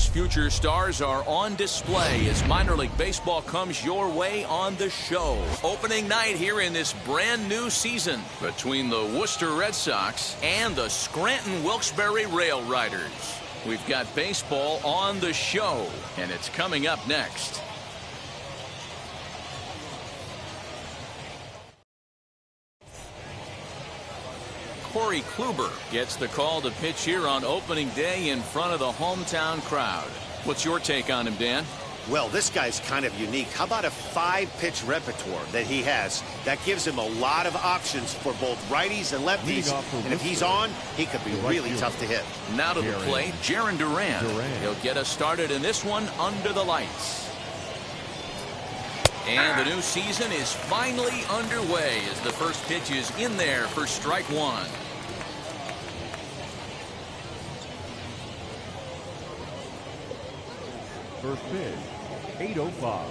future stars are on display as minor league baseball comes your way on the show. Opening night here in this brand new season between the Worcester Red Sox and the Scranton Wilkes-Barre Railriders. We've got baseball on the show, and it's coming up next. Corey Kluber gets the call to pitch here on opening day in front of the hometown crowd. What's your take on him, Dan? Well, this guy's kind of unique. How about a 5-pitch repertoire that he has? That gives him a lot of options for both righties and lefties. And if he's on, he could be really tough to hit. Now to the plate, Jarren Duran. He'll get us started in this one under the lights. And the new season is finally underway as the first pitch is in there for strike one. First pitch, 8:05.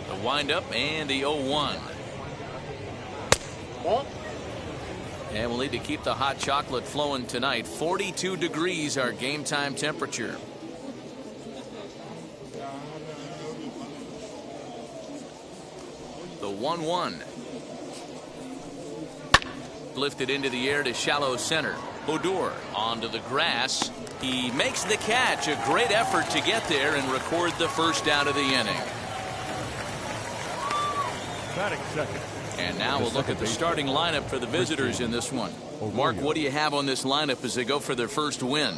The windup and the 0-1. And we'll need to keep the hot chocolate flowing tonight. 42 degrees our game time temperature. The 1-1. Lifted into the air to shallow center. Odor onto the grass. He makes the catch. A great effort to get there and record the first out of the inning. Batting second. And now we'll look at the starting lineup for the visitors in this one. Mark, what do you have on this lineup as they go for their first win?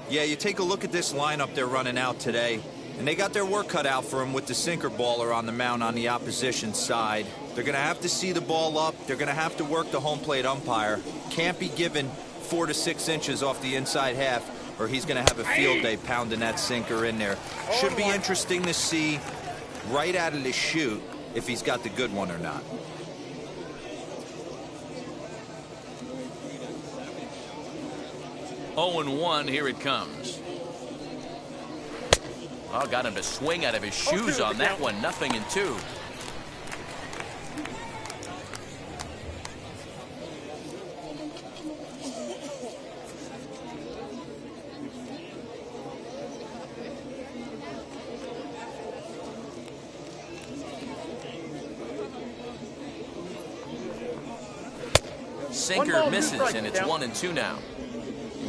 Yeah, you take a look at this lineup they're running out today, and they got their work cut out for them with the sinker baller on the mound on the opposition side. They're going to have to see the ball up. They're going to have to work the home plate umpire. Can't be given 4 to 6 inches off the inside half, or he's going to have a field day pounding that sinker in there. Should be interesting to see right out of the chute if he's got the good one or not. Oh, and 1, here it comes. Oh, got him to swing out of his shoes on that one. 0-2. Sinker misses, and it's 1-2 now.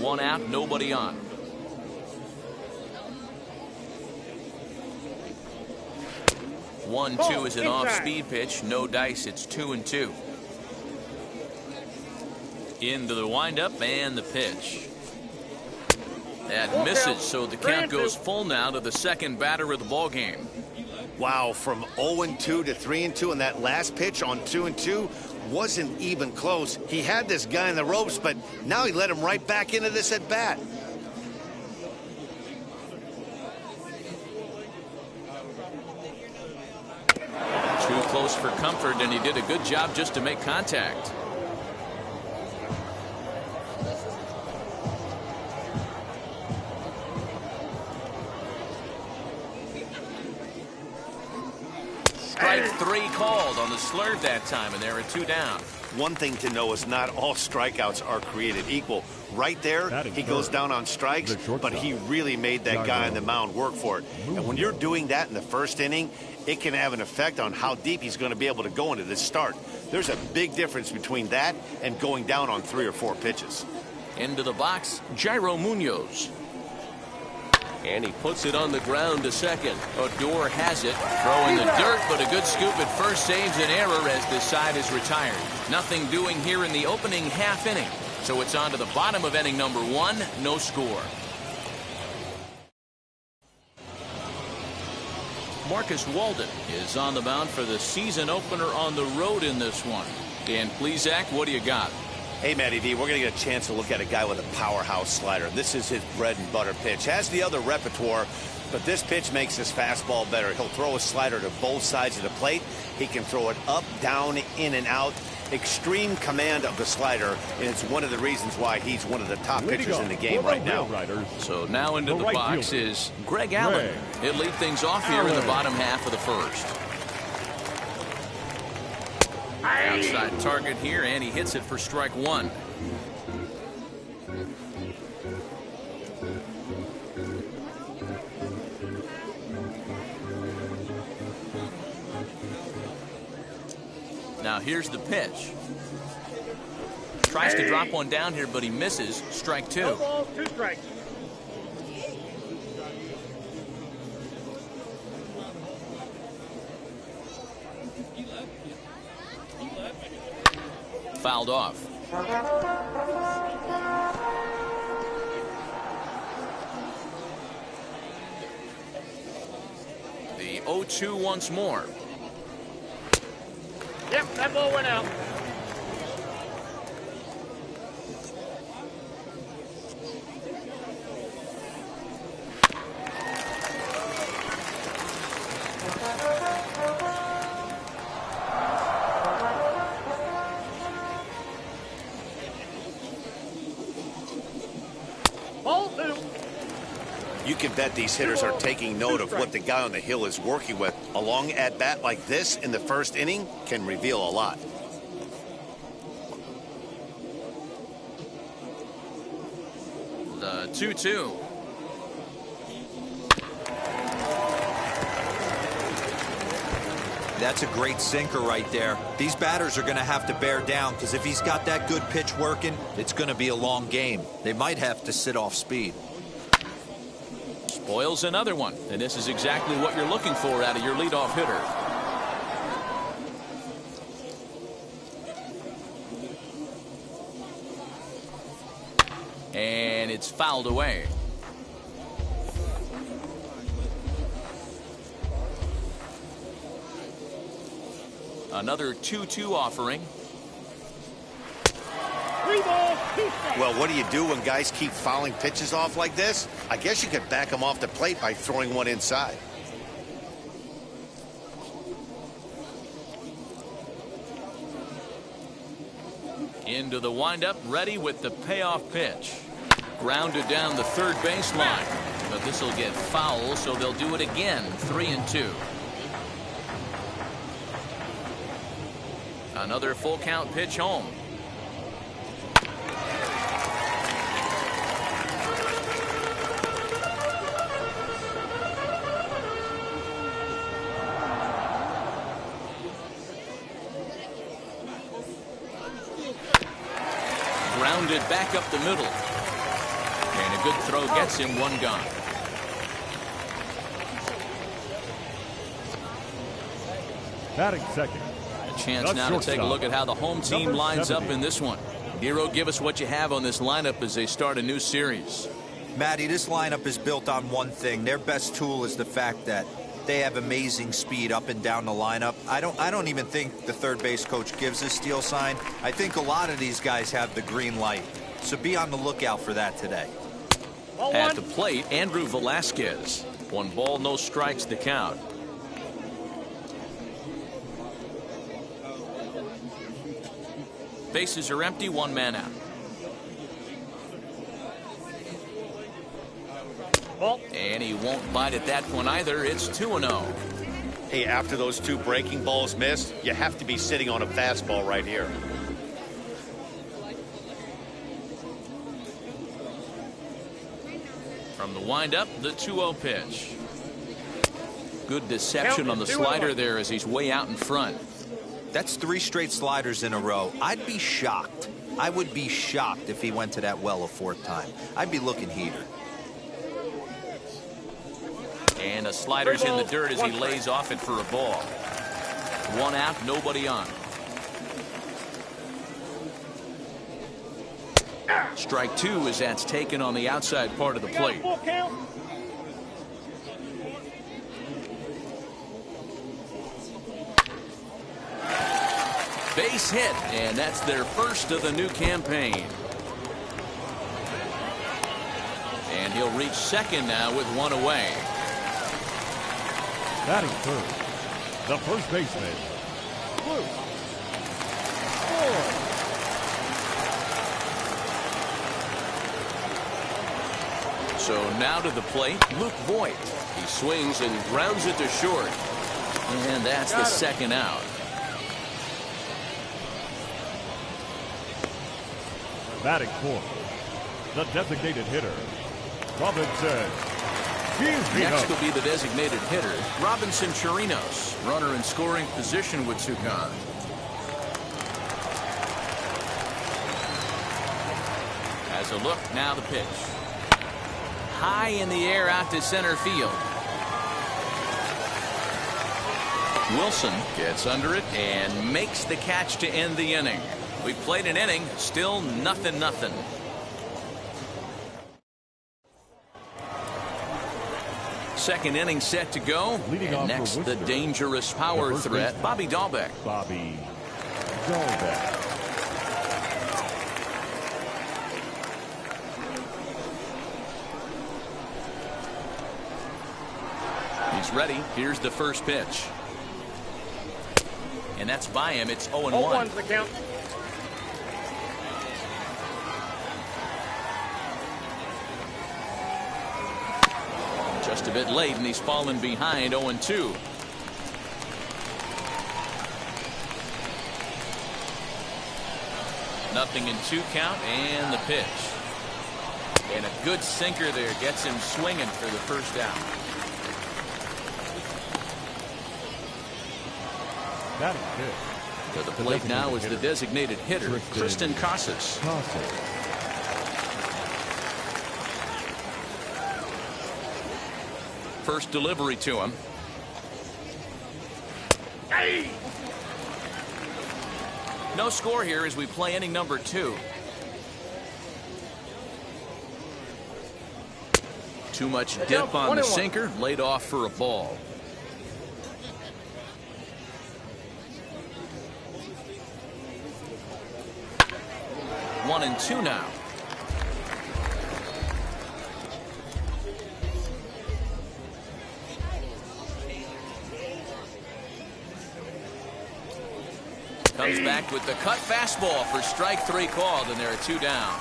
1 out, nobody on. One, two is an off-speed pitch. No dice. It's 2-2. Into the windup and the pitch. That misses, so the count goes full now to the second batter of the ball game. Wow, from 0-2 to 3-2, and that last pitch on 2-2 wasn't even close. He had this guy in the ropes, but now he let him right back into this at bat. Too close for comfort, and he did a good job just to make contact. Strike 3 called on the slurve that time, and there are 2 down. One thing to know is not all strikeouts are created equal. Right there, he goes down on strikes, but he really made that guy on the mound work for it. And when you're doing that in the first inning, it can have an effect on how deep he's going to be able to go into this start. There's a big difference between that and going down on 3 or 4 pitches. Into the box, Jairo Munoz. And he puts it on the ground to second. Odor has it. Throwing the dirt, but a good scoop at first saves an error as this side is retired. Nothing doing here in the opening half inning. So it's on to the bottom of inning number 1. No score. Marcus Walden is on the mound for the season opener on the road in this one. Dan Plesac, what do you got? Hey, Matty V, we're going to get a chance to look at a guy with a powerhouse slider. This is his bread and butter pitch. Has the other repertoire, but this pitch makes his fastball better. He'll throw a slider to both sides of the plate. He can throw it up, down, in, and out. Extreme command of the slider, and it's one of the reasons why he's one of the top pitchers in the game right now. So now into the box is Greg Allen. He'll lead things off here in the bottom half of the first. Outside target here, and he hits it for strike 1. Now here's the pitch. Tries to drop one down here, but he misses. Strike two. No balls, 2 strikes. Fouled off. The 0-2 once more. Yep, that ball went out. Ball 2. You can bet these hitters are taking note of what the guy on the hill is working with. A long at-bat like this in the first inning can reveal a lot. The 2-2. That's a great sinker right there. These batters are going to have to bear down because if he's got that good pitch working, it's going to be a long game. They might have to sit off speed. Spoils another one, and this is exactly what you're looking for out of your leadoff hitter. And it's fouled away. Another 2-2 offering. 3 balls, 2 strikes. Well, what do you do when guys keep fouling pitches off like this? I guess you could back them off the plate by throwing one inside. Into the windup, ready with the payoff pitch. Grounded down the third baseline. But this will get foul, so they'll do it again. 3-2. Another full count pitch home. Grounded back up the middle. And a good throw gets him one gone. Batting second. A chance now to take a look at how the home team lines up in this one. Hero, give us what you have on this lineup as they start a new series. Matty, this lineup is built on one thing. Their best tool is the fact that they have amazing speed up and down the lineup. I don't even think the third base coach gives a steal sign. I think a lot of these guys have the green light. So be on the lookout for that today. Ball At 1. the plate, Andrew Velasquez. 1 ball, no strikes to count. Bases are empty, 1 man out. Ball. And he won't bite at that one either. It's 2-0. Hey, after those 2 breaking balls missed, you have to be sitting on a fastball right here. From the windup, the 2-0 pitch. Good deception on the slider there as he's way out in front. That's 3 straight sliders in a row. I'd be shocked. I would be shocked if he went to that well a 4th time. I'd be looking heater. And a slider's in the dirt as he lays off it for a ball. 1 out, nobody on. Strike 2 as that's taken on the outside part of the plate. Full count. Base hit, and that's their first of the new campaign. And he'll reach second now with 1 away. Batting third, the first baseman, Luke Ford. So now to the plate, Luke Voigt. He swings and grounds it to short. And that's the second out. Batting fourth, the designated hitter, Robinson. Next will be the designated hitter, Robinson Chirinos. Runner in scoring position with 2 gone. Has a look, now the pitch. High in the air out to center field. Wilson gets under it and makes the catch to end the inning. We played an inning, still 0-0. Second inning set to go. And next, the dangerous power threat, Bobby Dahlbeck. Bobby Dahlbeck. He's ready. Here's the first pitch. And that's by him. It's 0-1. 0-1's the count. Just a bit late, and he's fallen behind 0-2. Nothing in 2 count, and the pitch. And a good sinker there gets him swinging for the first out. That is good. To the plate now is the designated hitter, Tristan Casas. First delivery to him. Hey! No score here as we play inning number 2. Too much dip on the sinker, laid off for a ball. 1-2 now. Comes back with the cut fastball for strike 3 called, and there are 2 down.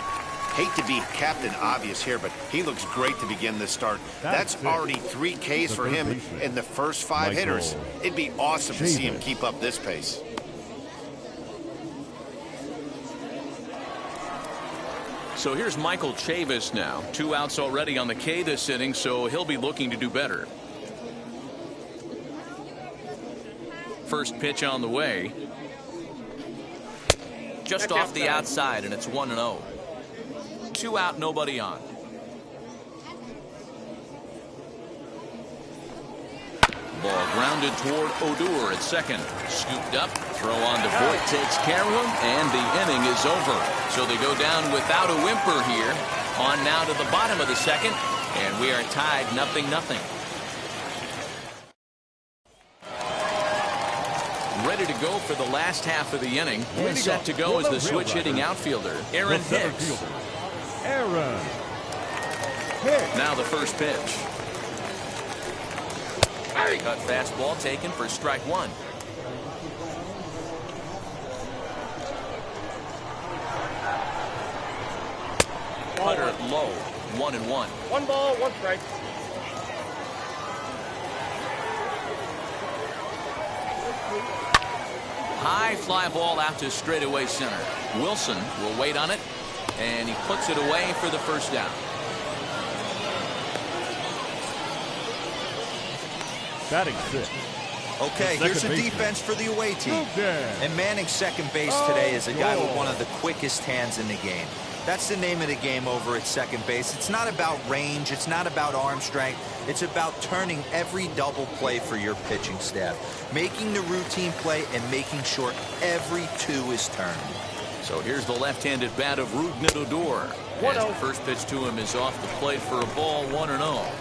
Hate to be Captain Obvious here, but he looks great to begin this start. That's already 3 Ks for him in the first 5 hitters. It'd be awesome to see him keep up this pace. So here's Michael Chavis now. 2 outs already on the K this inning, so he'll be looking to do better. First pitch on the way. Just off the outside, and it's 1-0. 2 out, nobody on. Ball grounded toward Odor at second. Scooped up, throw on to Voit, takes care of him, and the inning is over. So they go down without a whimper here. On now to the bottom of the second, and we are tied 0-0. Ready to go for the last half of the inning. And set to go is the switch hitting outfielder, Aaron Hicks. Aaron Hicks. Now the first pitch. Cut fastball taken for strike 1. Cutter low, 1-1. 1 ball, 1 strike. High fly ball out to straightaway center. Wilson will wait on it, and he puts it away for the first down. Batting 6. Okay, here's the defense for the away team. And manning second base today is a guy with one of the quickest hands in the game. That's the name of the game over at second base. It's not about range. It's not about arm strength. It's about turning every double play for your pitching staff, making the routine play and making sure every 2 is turned. So here's the left-handed bat of Rougned Odor. As the first pitch to him is off the plate for a ball, 1-0.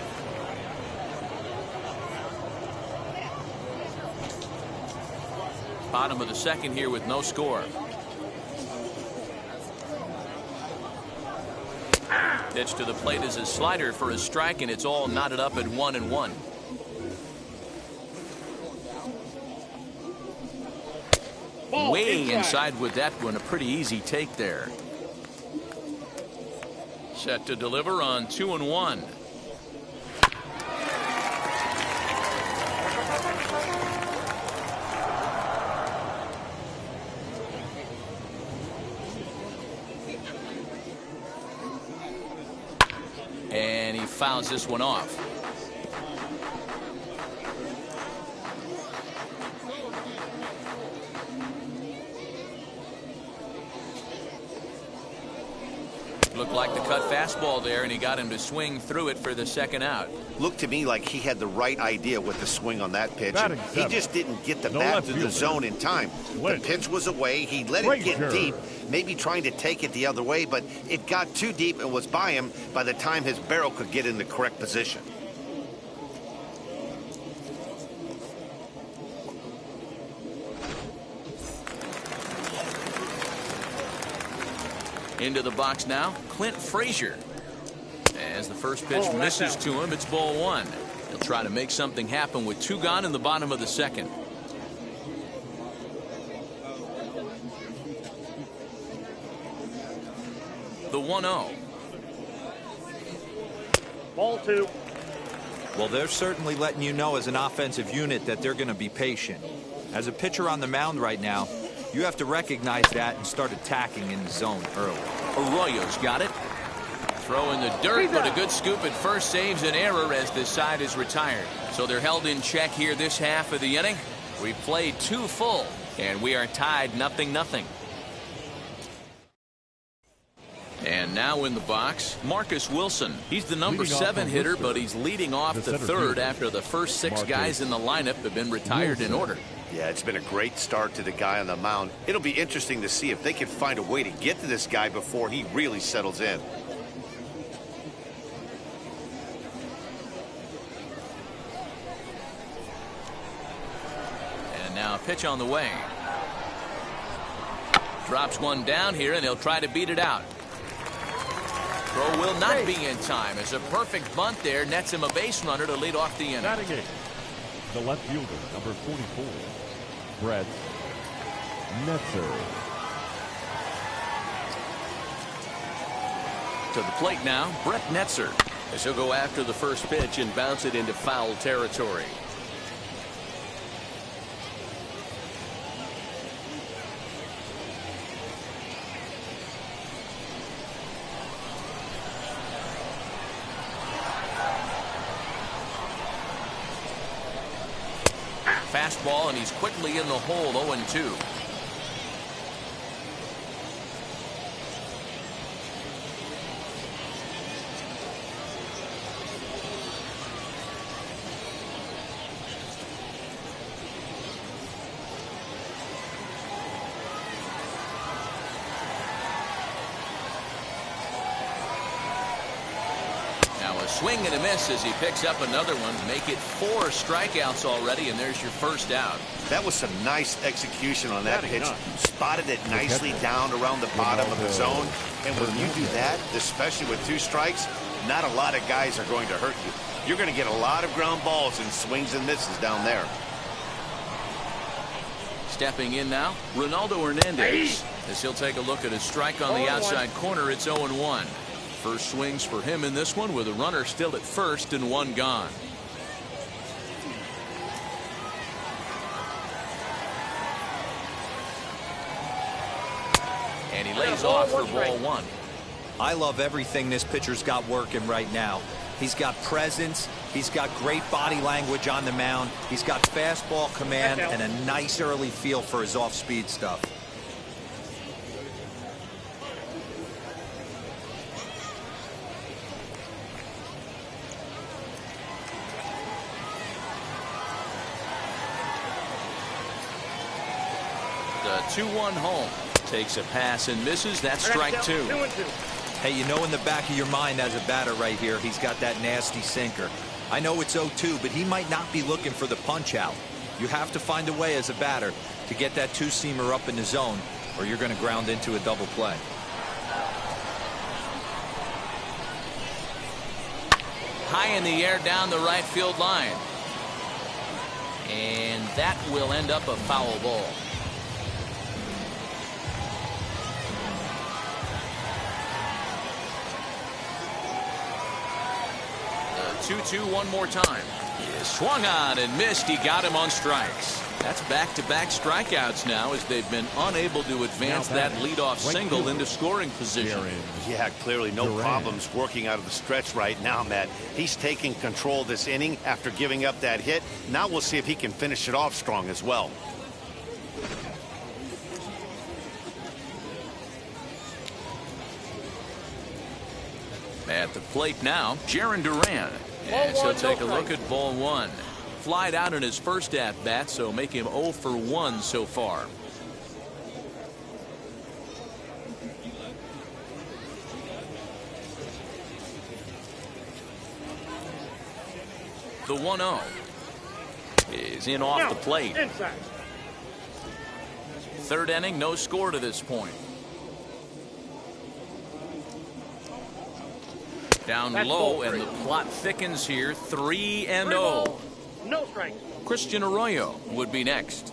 Bottom of the second here with no score. Pitch to the plate is a slider for a strike, and it's all knotted up at 1-1. Way inside with that one. A pretty easy take there. Set to deliver on 2-1. And he fouls this one off. Looked like the cut fastball there, and he got him to swing through it for the second out. Looked to me like he had the right idea with the swing on that pitch. Batting He seven. just didn't get the No bat left to the fielder. zone in time. Lynch. The pitch was away. He let it get Frazier. deep, maybe trying to take it the other way, but it got too deep and was by him by the time his barrel could get in the correct position. Into the box now, Clint Frazier. As the first pitch Oh, that's misses out. to him, it's ball one. He'll try to make something happen with two gone in the bottom of the second. The 1-0. Ball two. Well, they're certainly letting you know as an offensive unit that they're going to be patient. As a pitcher on the mound right now, you have to recognize that and start attacking in the zone early. Arroyo's got it. Throw in the dirt, but a good scoop at first saves an error as this side is retired. So they're held in check here this half of the inning. We've played two full, and we are tied 0-0. And now in the box, Marcus Wilson. He's the number Leading off 7 on hitter, Worcester, but he's leading off the the center third fielder, after the first 6 Marcus guys in the lineup have been retired in Wilson. order. Yeah, it's been a great start to the guy on the mound. It'll be interesting to see if they can find a way to get to this guy before he really settles in. And now a pitch on the way. Drops one down here, and he'll try to beat it out. Throw will not be in time as a perfect bunt there nets him a base runner to lead off the inning. Batting eighth, the left fielder, number 44, Brett Netzer. To the plate now, Brett Netzer, as he'll go after the first pitch and bounce it into foul territory. Fastball, and he's quickly in the hole, 0-2. Swing and a miss as he picks up another one. Make it 4 strikeouts already, and there's your first out. That was some nice execution on that Batting pitch. nine. Spotted it nicely down around the bottom of the zone. And when you do that, especially with 2 strikes, not a lot of guys are going to hurt you. You're going to get a lot of ground balls and swings and misses down there. Stepping in now, Ronaldo Hernandez. As he'll take a look at his strike on the 0-1. outside corner, it's 0-1. First swings for him in this one with a runner still at first and 1 gone. And he lays off for ball 1. I love everything this pitcher's got working right now. He's got presence. He's got great body language on the mound. He's got fastball command and a nice early feel for his off-speed stuff. The 2-1 home. Takes a pass and misses. That's strike 2. 2-2. Hey, you know in the back of your mind as a batter right here, he's got that nasty sinker. I know it's 0-2, but he might not be looking for the punch out. You have to find a way as a batter to get that 2-seamer up in the zone, or you're going to ground into a double play. High in the air down the right field line. And that will end up a foul ball. The 2-2 one more time. He swung on and missed. He got him on strikes. That's back-to-back strikeouts now as they've been unable to advance that leadoff single into scoring position. Yeah, clearly no Durant. problems working out of the stretch right now, Matt. He's taking control this inning after giving up that hit. Now we'll see if he can finish it off strong as well. At the plate now, Jaron Duran. And he'll take a look at ball one. Flied out in his first at-bat, so make him 0 for 1 so far. The 1-0 is in off the plate. Inside. Third inning, no score to this point. Down low, and the plot thickens here. 3-0. No strikes. Christian Arroyo would be next.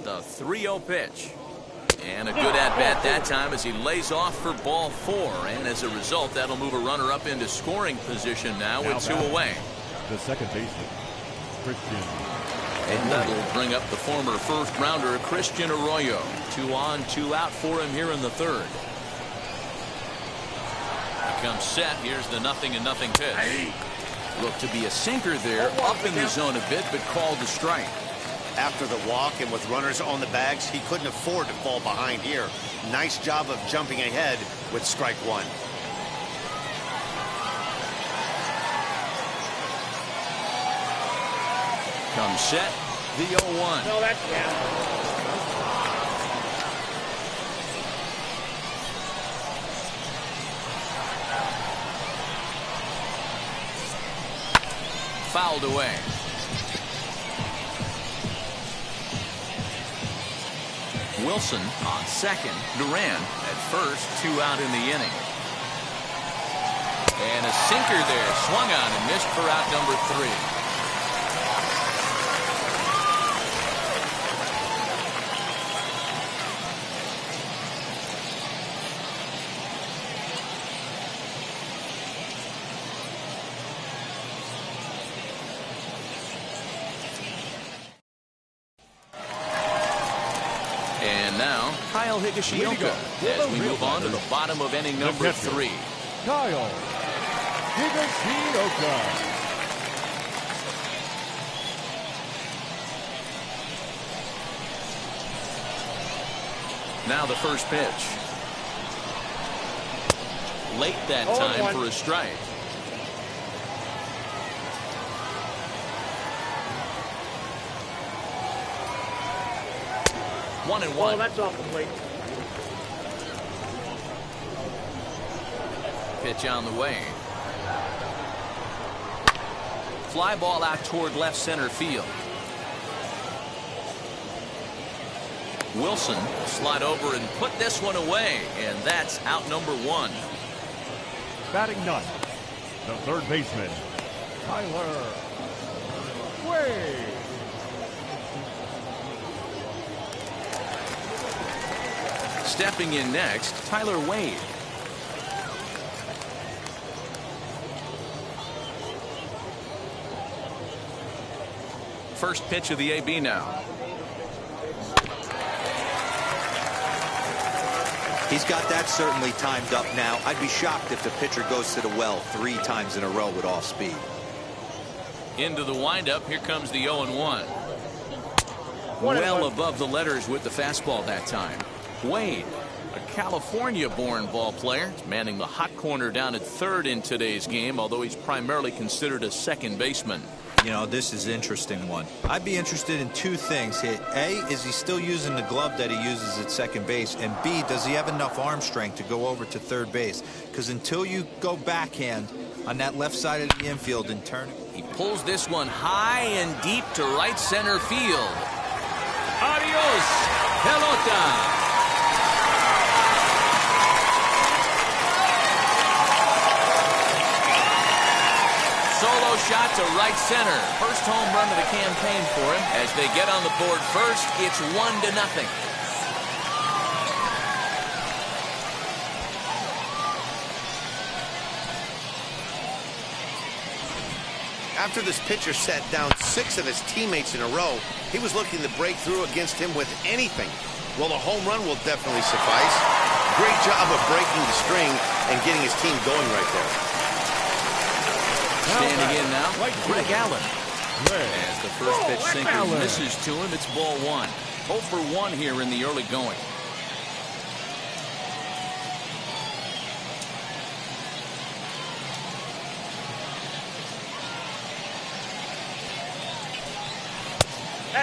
The 3-0 pitch. And a good at-bat that time as he lays off for ball 4. And as a result, that'll move a runner up into scoring position now with 2 away. The second baseman, Christian. And that'll bring up the former first-rounder, Christian Arroyo. 2 on, 2 out for him here in the third. He comes set. Here's the 0-0 pitch. Looked to be a sinker there, up in the zone a bit, but called a strike. After the walk and with runners on the bags, he couldn't afford to fall behind here. Nice job of jumping ahead with strike one. Comes set, the 0-1. No, that's down. Fouled away. Wilson on second. Duran at first. 2 out in the inning. And a sinker there. Swung on and missed for out number 3. Higashioka as we move on to the bottom of inning number 3. Kyle Higashioka. Now the first pitch. Late that time for a strike. One and one. Oh, that's off the plate. Pitch on the way. Fly ball out toward left center field. Wilson slide over and put this one away, and that's out number 1. Batting ninth, the third baseman, Tyler Wade. Stepping in next, Tyler Wade. First pitch of the AB now. He's got that certainly timed up now. I'd be shocked if the pitcher goes to the well 3 times in a row with off speed. Into the windup. Here comes the 0-1. Well above the letters with the fastball that time. Wade, a California-born ball player, manning the hot corner down at third in today's game, although he's primarily considered a second baseman. You know, this is an interesting one. I'd be interested in 2 things here. A, is he still using the glove that he uses at second base? And B, does he have enough arm strength to go over to third base? Because until you go backhand on that left side of the infield and turn it. He pulls this one high and deep to right center field. Adios, pelota. Solo shot to right center. First home run of the campaign for him. As they get on the board first, it's 1-0. After this pitcher sat down 6 of his teammates in a row, he was looking to break through against him with anything. Well, a home run will definitely suffice. Great job of breaking the string and getting his team going right there. Standing in now, Greg Allen. As the first pitch sinker misses to him, it's ball 1. 0 for 1 here in the early going.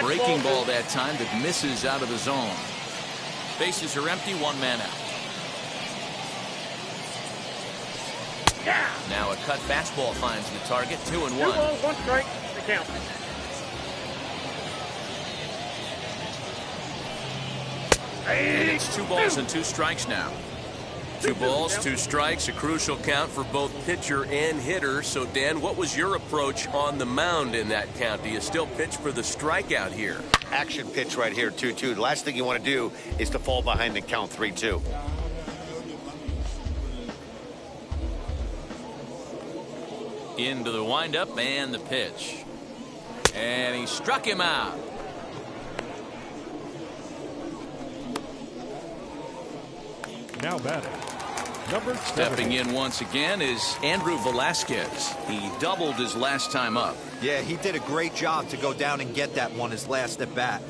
Breaking ball that time that misses out of the zone. Bases are empty, 1 man out. Yeah. Now a cut fastball finds the target, 2-1. 2 balls, 1 strike, the count. And it's 2 balls and 2 strikes now. 2 balls, 2 strikes, a crucial count for both pitcher and hitter. So, Dan, what was your approach on the mound in that count? Do you still pitch for the strikeout here? Action pitch right here, 2-2. The last thing you want to do is to fall behind the count 3-2. Into the windup and the pitch. And he struck him out. Now batting, number 7. Stepping in once again is Andrew Velasquez. He doubled his last time up. Yeah, he did a great job to go down and get that one his last at bat.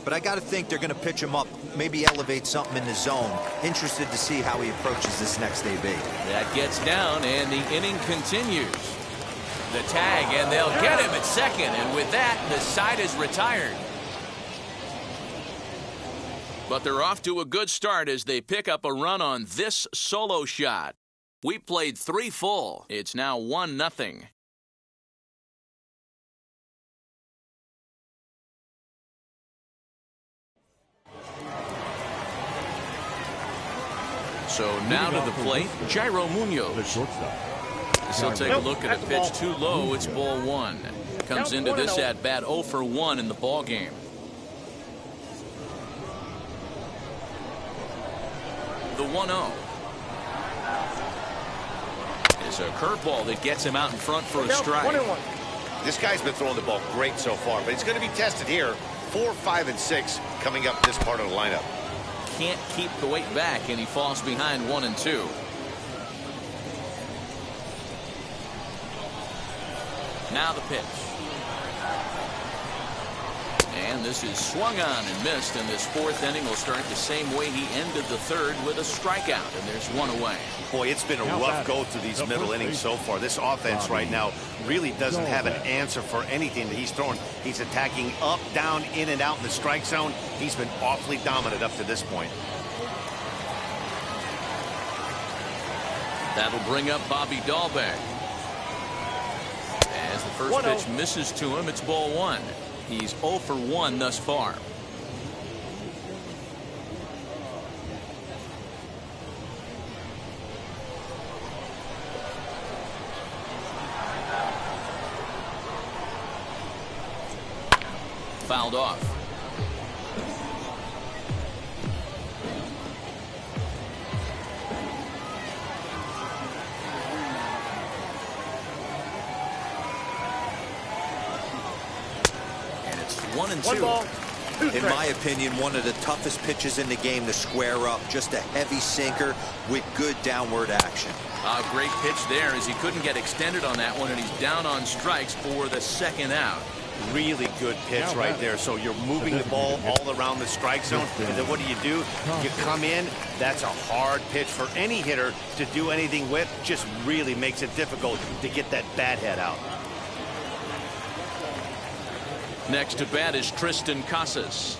But I got to think they're going to pitch him up, maybe elevate something in the zone. Interested to see how he approaches this next AB. That gets down, and the inning continues. The tag, and they'll get him at second. And with that, the side is retired. But they're off to a good start as they pick up a run on this solo shot. We played 3 full. It's now 1-0. So now to the plate, Jairo The Munoz. shortstop. He'll take a look at a pitch too low. It's ball 1. Comes into this at bat 0 for 1 in the ball game. The 1-0 is a curveball that gets him out in front for a strike. 1-1. This guy's been throwing the ball great so far, but he's going to be tested here. 4, 5, and 6 coming up this part of the lineup. Can't keep the weight back, and he falls behind 1 and 2. Now the pitch. And this is swung on and missed, and this 4th inning will start the same way he ended the 3rd with a strikeout, and there's 1 away. Boy, it's been a rough go through these middle innings so far. This offense right now really doesn't have an answer for anything that he's throwing. He's attacking up, down, in, and out in the strike zone. He's been awfully dominant up to this point. That'll bring up Bobby Dahlbeck. As the first pitch misses to him, it's ball 1. He's 0 for 1 thus far. Fouled off. And it's 1 and 2. 1 ball, 2 In strikes. my opinion, one of the toughest pitches in the game to square up. Just a heavy sinker with good downward action. A great pitch there as he couldn't get extended on that one, and he's down on strikes for the 2nd out. Really good pitch right there. So you're moving the ball all around the strike zone, and then what do? You come in. That's a hard pitch for any hitter to do anything with. Just really makes it difficult to get that bat head out. Next to bat is Tristan Casas.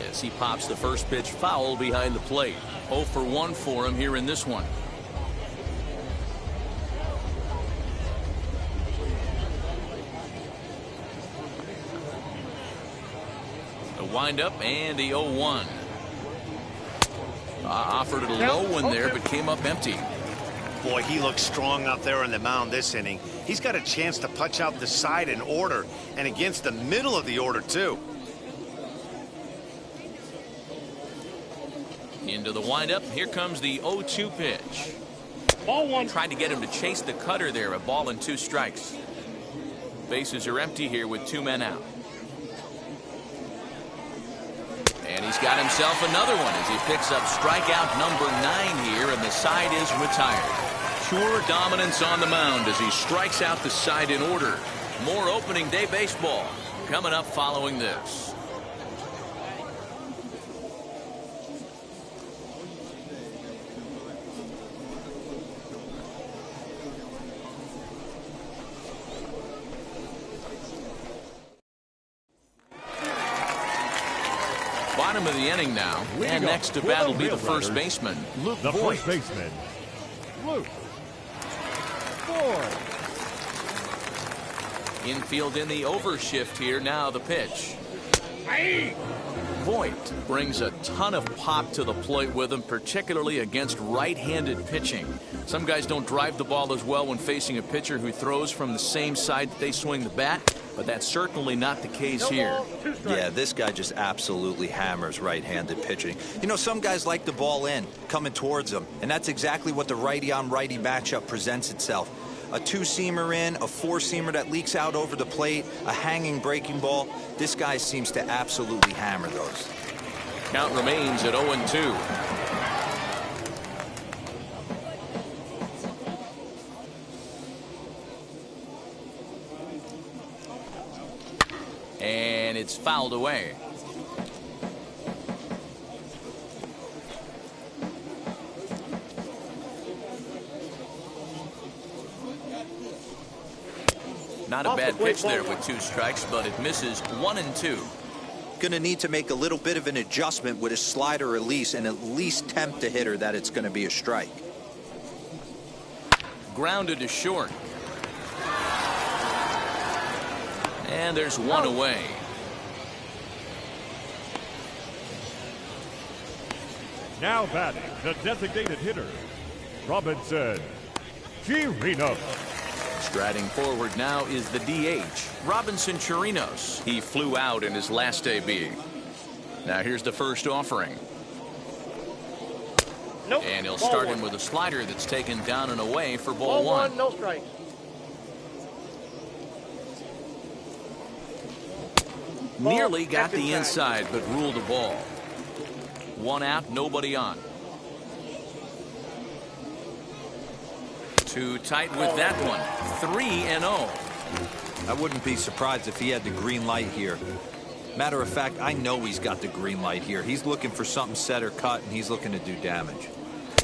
As he pops the first pitch foul behind the plate. 0 for 1 for him here in this one. A windup and the 0-1. Offered a low one there, but came up empty. Boy, he looks strong out there on the mound this inning. He's got a chance to punch out the side in order, and against the middle of the order, too. Into the windup. Here comes the 0-2 pitch. Ball 1. Tried to get him to chase the cutter there. A ball and 2 strikes. Bases are empty here with 2 men out. And he's got himself another one as he picks up strikeout number 9 here, and the side is retired. Pure dominance on the mound as he strikes out the side in order. More opening day baseball coming up following this. bottom of the inning now. And next to bat will be the first baseman, Luke The Voigt. first baseman, Luke Voigt. Infield in the overshift here. Now the pitch. Voigt brings a ton of pop to the plate with him, particularly against right-handed pitching. Some guys don't drive the ball as well when facing a pitcher who throws from the same side that they swing the bat, but that's certainly not the case here. Yeah, this guy just absolutely hammers right-handed pitching. You know, some guys like the ball in, coming towards them, and that's exactly what the righty-on-righty matchup presents itself. A two-seamer in, a four-seamer that leaks out over the plate, a hanging breaking ball. This guy seems to absolutely hammer those. Count remains at 0-2. And it's fouled away. Not a bad pitch there with 2 strikes, but it misses 1-2. Going to need to make a little bit of an adjustment with his slider release and at least tempt the hitter that it's going to be a strike. Grounded to short. And there's one away. Now batting, the designated hitter, Robinson Chirinos. Striding forward now is the DH, Robinson Chirinos. He flew out in his last AB. Now here's the first offering. Nope. And he'll Ball start one. him with a slider that's taken down and away for Ball ball one. no strikes. Nearly got Second the tag. inside, but ruled a ball. 1 out, nobody on. Too tight with that one. 3-0. I wouldn't be surprised if he had the green light here. Matter of fact, I know he's got the green light here. He's looking for something set or cut, and he's looking to do damage.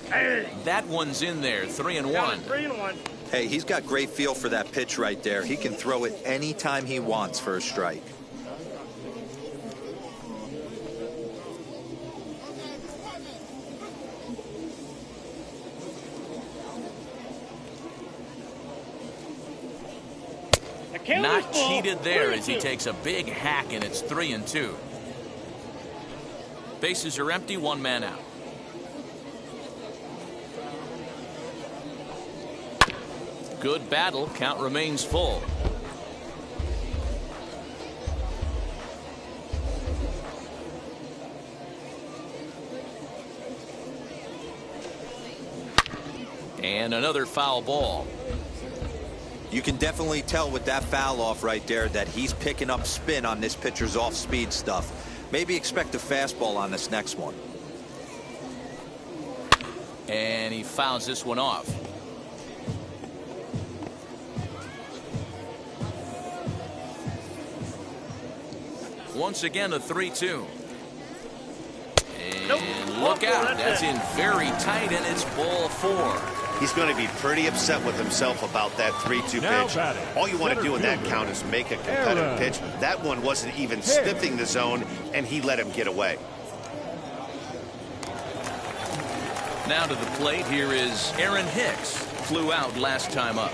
Hey, That one's in there. 3-1. down to 3-1. Hey, he's got great feel for that pitch right there. He can throw it anytime he wants for a strike. The count is Not full. cheated there 3-2. as he takes a big hack, and it's 3-2. Bases are empty, 1 man out. Good battle. Count remains full. And another foul ball. You can definitely tell with that foul off right there that he's picking up spin on this pitcher's off-speed stuff. Maybe expect a fastball on this next one. And he fouls this one off. Once again, a 3-2. And Nope. look Ball four, out. that's That's it. in very tight, and it's ball 4. He's going to be pretty upset with himself about that 3-2 Now pitch. batting, All you want to center do in that fielder, count is make a competitive Aaron pitch. That one wasn't even sniffing the zone, and he let him get away. Now to the plate, here is Aaron Hicks. Flew out last time up.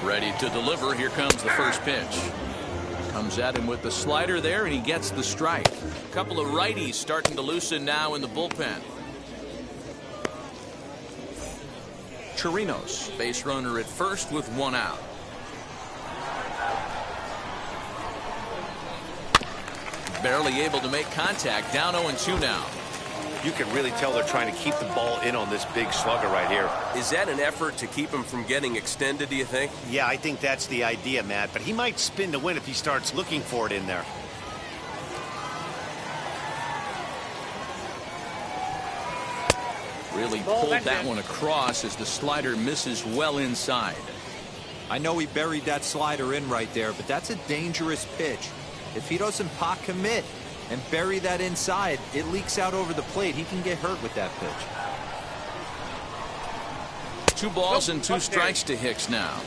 Ready to deliver. Here comes the first pitch. Comes at him with the slider there, and he gets the strike. A couple of righties starting to loosen now in the bullpen. Chirinos, base runner at first with 1 out. Barely able to make contact. Down 0-2 now. You can really tell they're trying to keep the ball in on this big slugger right here. Is that an effort to keep him from getting extended, do you think? Yeah, I think that's the idea, Matt. But he might spin to win if he starts looking for it in there. Really Ball pulled back that in. one across as the slider misses well inside. I know he buried that slider in right there, but that's a dangerous pitch. If he doesn't pot commit and bury that inside, it leaks out over the plate. He can get hurt with that pitch. 2 balls and 2 strikes to Hicks now.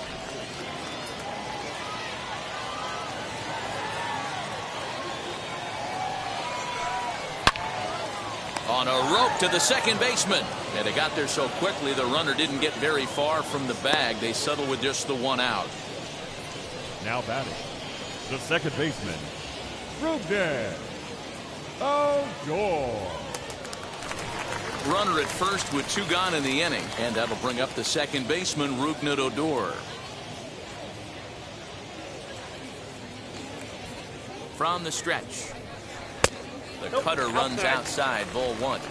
On a rope to the second baseman. And they got there so quickly the runner didn't get very far from the bag. They settled with just the 1 out. Now batting, the second baseman, Rugden Odor. Runner at first with 2 gone in the inning. And that'll bring up the second baseman, Rugden Odor. From the stretch. The cutter runs outside, ball 1.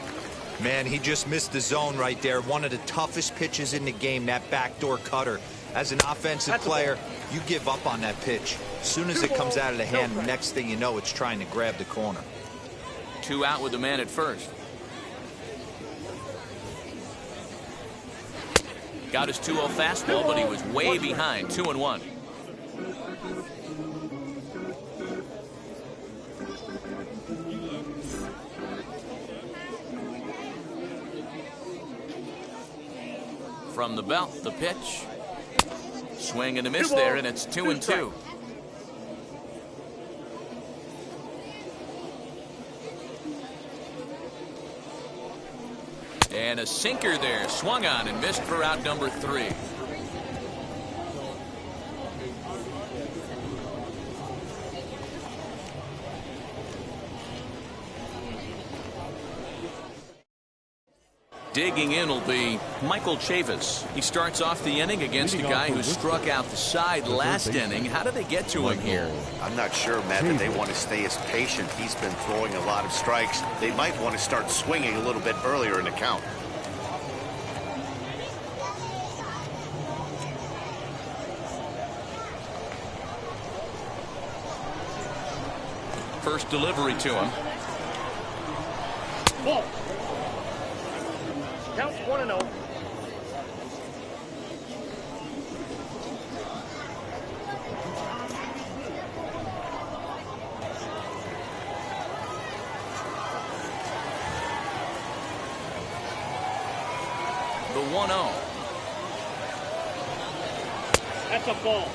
Man, he just missed the zone right there. One of the toughest pitches in the game, that backdoor cutter. As an offensive player, you give up on that pitch. As soon as it comes out of the hand, the next thing you know, it's trying to grab the corner. 2 out with the man at first. Got his 2-0 fastball, but he was way behind. 2-1. From the belt, the pitch. Swing and a miss there, and it's 2-2. And a sinker there, swung on and missed for out number 3. Digging in will be Michael Chavis. He starts off the inning against a guy who struck out the side last inning. How did they get to him here? I'm not sure, Matt, that they want to stay as patient. He's been throwing a lot of strikes. They might want to start swinging a little bit earlier in the count. First delivery to him. Ball. Counts 1-0. The 1-0. That's a ball.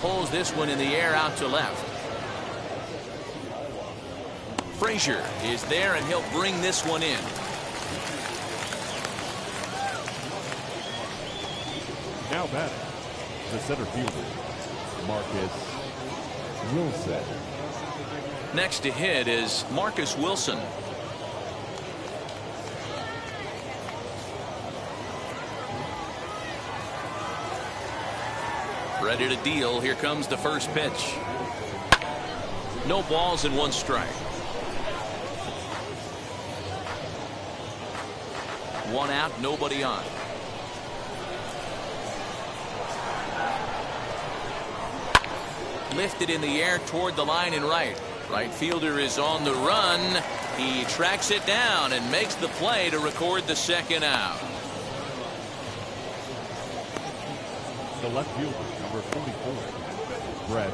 Pulls this one in the air out to left. Frazier is there, and he'll bring this one in. Now batting, the center fielder, Marcus Wilson. Next to hit is Marcus Wilson. Ready to deal. Here comes the first pitch. No balls and 1 strike. 1 out, nobody on. Lifted in the air toward the line and right. Right fielder is on the run. He tracks it down and makes the play to record the 2nd out. The left fielder, number 44, Brett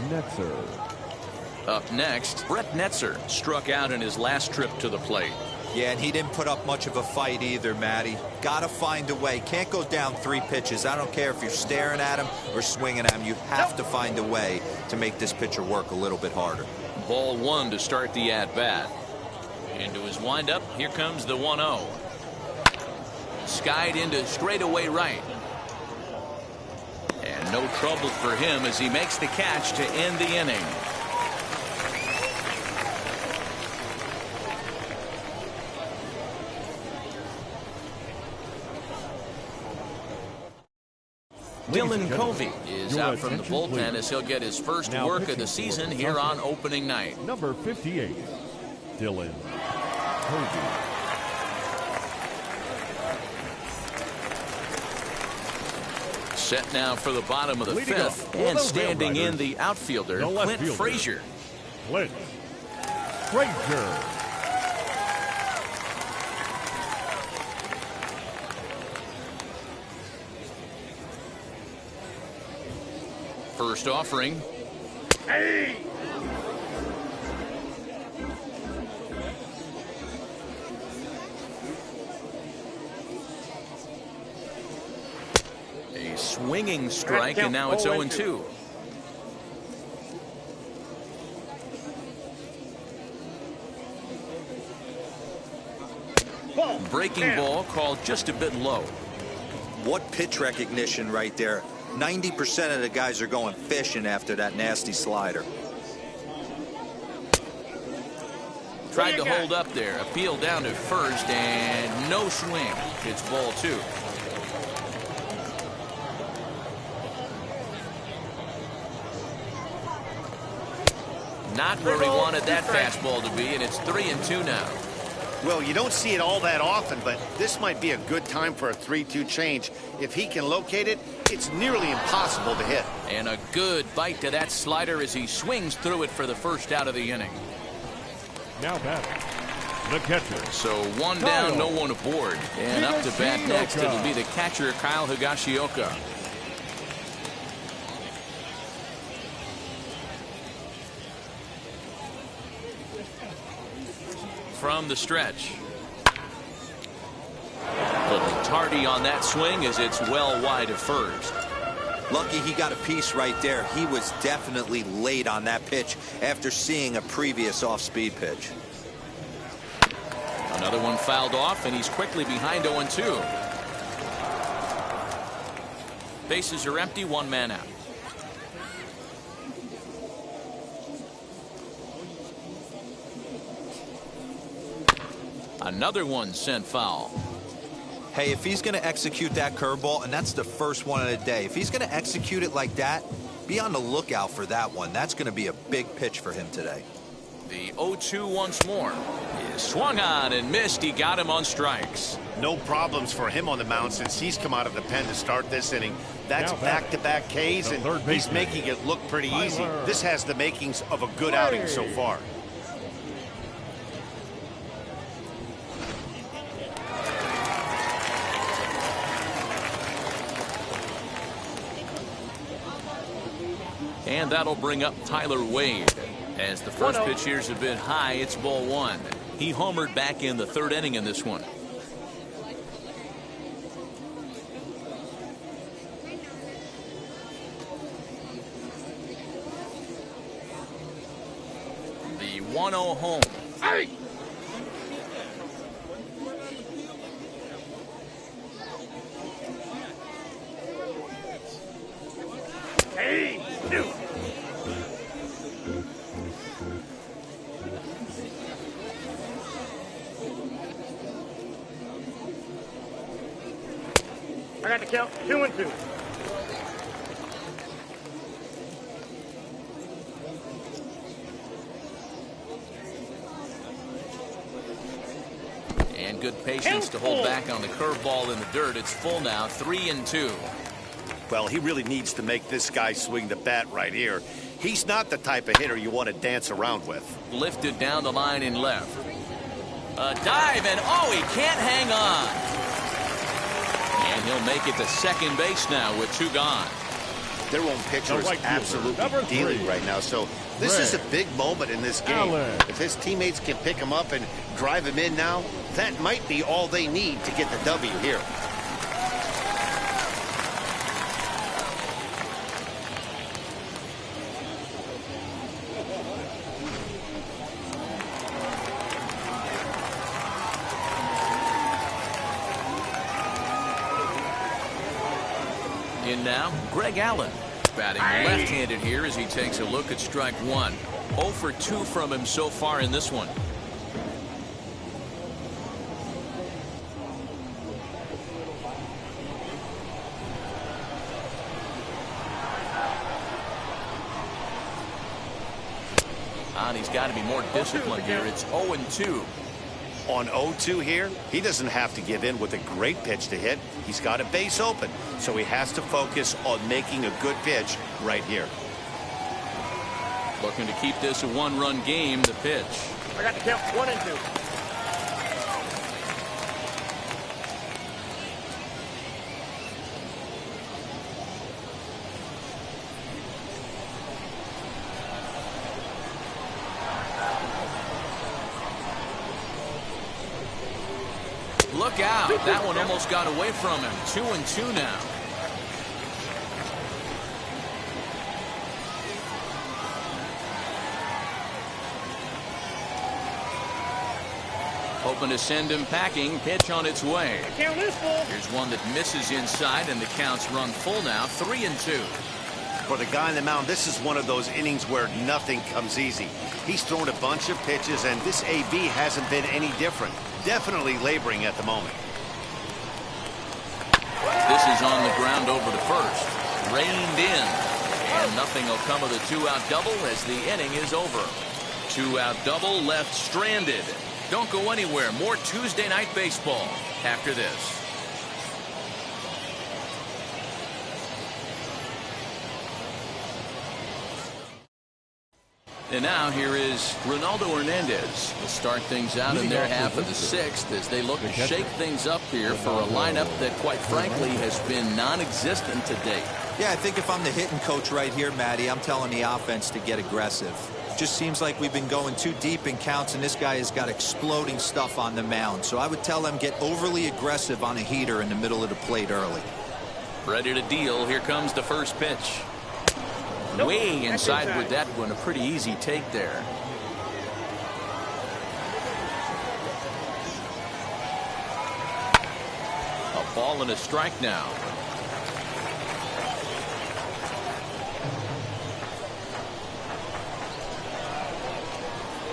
Netzer. Up next, Brett Netzer struck out in his last trip to the plate. Yeah, and he didn't put up much of a fight either, Matty. Gotta find a way. Can't go down 3 pitches. I don't care if you're staring at him or swinging at him. You have to find a way to make this pitcher work a little bit harder. Ball 1 to start the at-bat. Into his windup, here comes the 1-0. Skied into straightaway right. And no trouble for him as he makes the catch to end the inning. Dylan Covey is out from the bullpen as he'll get his first work of the season here on opening night. Number 58, Dylan Covey. Set now for the bottom of the 5th, and standing in the outfielder, Clint Frazier. Clint Frazier. First offering. Hey! A swinging strike, and now it's 0-2. Breaking ball called just a bit low. What pitch recognition right there. 90% of the guys are going fishing after that nasty slider. Tried to hold up there. Appeal down to first, and no swing. It's ball 2. Not where he wanted that fastball to be, and it's 3-2 now. Well, you don't see it all that often, but this might be a good time for a 3-2 change. If he can locate it, it's nearly impossible to hit. And a good bite to that slider as he swings through it for the first out of the inning. Now batting, the catcher. So one down, no one aboard. And up to bat next, it'll be the catcher, Kyle Higashioka. From the stretch. Little tardy on that swing as it's well wide of first. Lucky he got a piece right there. He was definitely late on that pitch after seeing a previous off-speed pitch. Another one fouled off, and he's quickly behind 0-2. Bases are empty, one man out. Another one sent foul. Hey, if he's going to execute that curveball, and that's the first one of the day, if he's going to execute it like that, be on the lookout for that one. That's going to be a big pitch for him today. The 0-2 once more. He swung on and missed. He got him on strikes. No problems for him on the mound since he's come out of the pen to start this inning. That's back-to-back Ks, and he's making it look pretty easy. This has the makings of a good outing so far. And that'll bring up Tyler Wade. As the first pitch here's a bit high, it's ball 1. He homered back in the third inning in this one. The 1-0 home. Hey! Hey! I got the count. 2-2. And good patience to hold back on the curveball in the dirt. It's full now, 3-2. Well, he really needs to make this guy swing the bat right here. He's not the type of hitter you want to dance around with. Lifted down the line in left. A dive, and oh, he can't hang on. And he'll make it to second base now with 2 gone. Their own pitcher is absolutely dealing right now, so this is a big moment in this game. If his teammates can pick him up and drive him in now, that might be all they need to get the W here. In now, Greg Allen. Batting left-handed here as he takes a look at strike 1. 0 for 2 from him so far in this one. And he's got to be more disciplined here. It's 0-2. On 0-2 here, he doesn't have to give in with a great pitch to hit. He's got a base open, so he has to focus on making a good pitch right here. Looking to keep this a 1-run game. The pitch. I got the count. 1 and 2. Look out. That one almost got away from him. 2 and 2 now. Hoping to send him packing. Pitch on its way. Count is full. Here's one that misses inside, and the count's run full now. 3 and 2. For the guy on the mound, this is one of those innings where nothing comes easy. He's thrown a bunch of pitches, and this AB hasn't been any different. Definitely laboring at the moment. This is on the ground over to first. Reined in. And nothing will come of the 2-out double as the inning is over. 2-out double left stranded. Don't go anywhere. More Tuesday night baseball after this. And now here is Ronaldo Hernandez. Will start things out in their half of the 6th as they look to shake things up here for a lineup that, quite frankly, has been non-existent to date. Yeah, I think if I'm the hitting coach right here, Matty, I'm telling the offense to get aggressive. Just seems like we've been going too deep in counts, and this guy has got exploding stuff on the mound. So I would tell them get overly aggressive on a heater in the middle of the plate early. Ready to deal. Here comes the first pitch. Way inside with that one. A pretty easy take there. A ball and a strike now.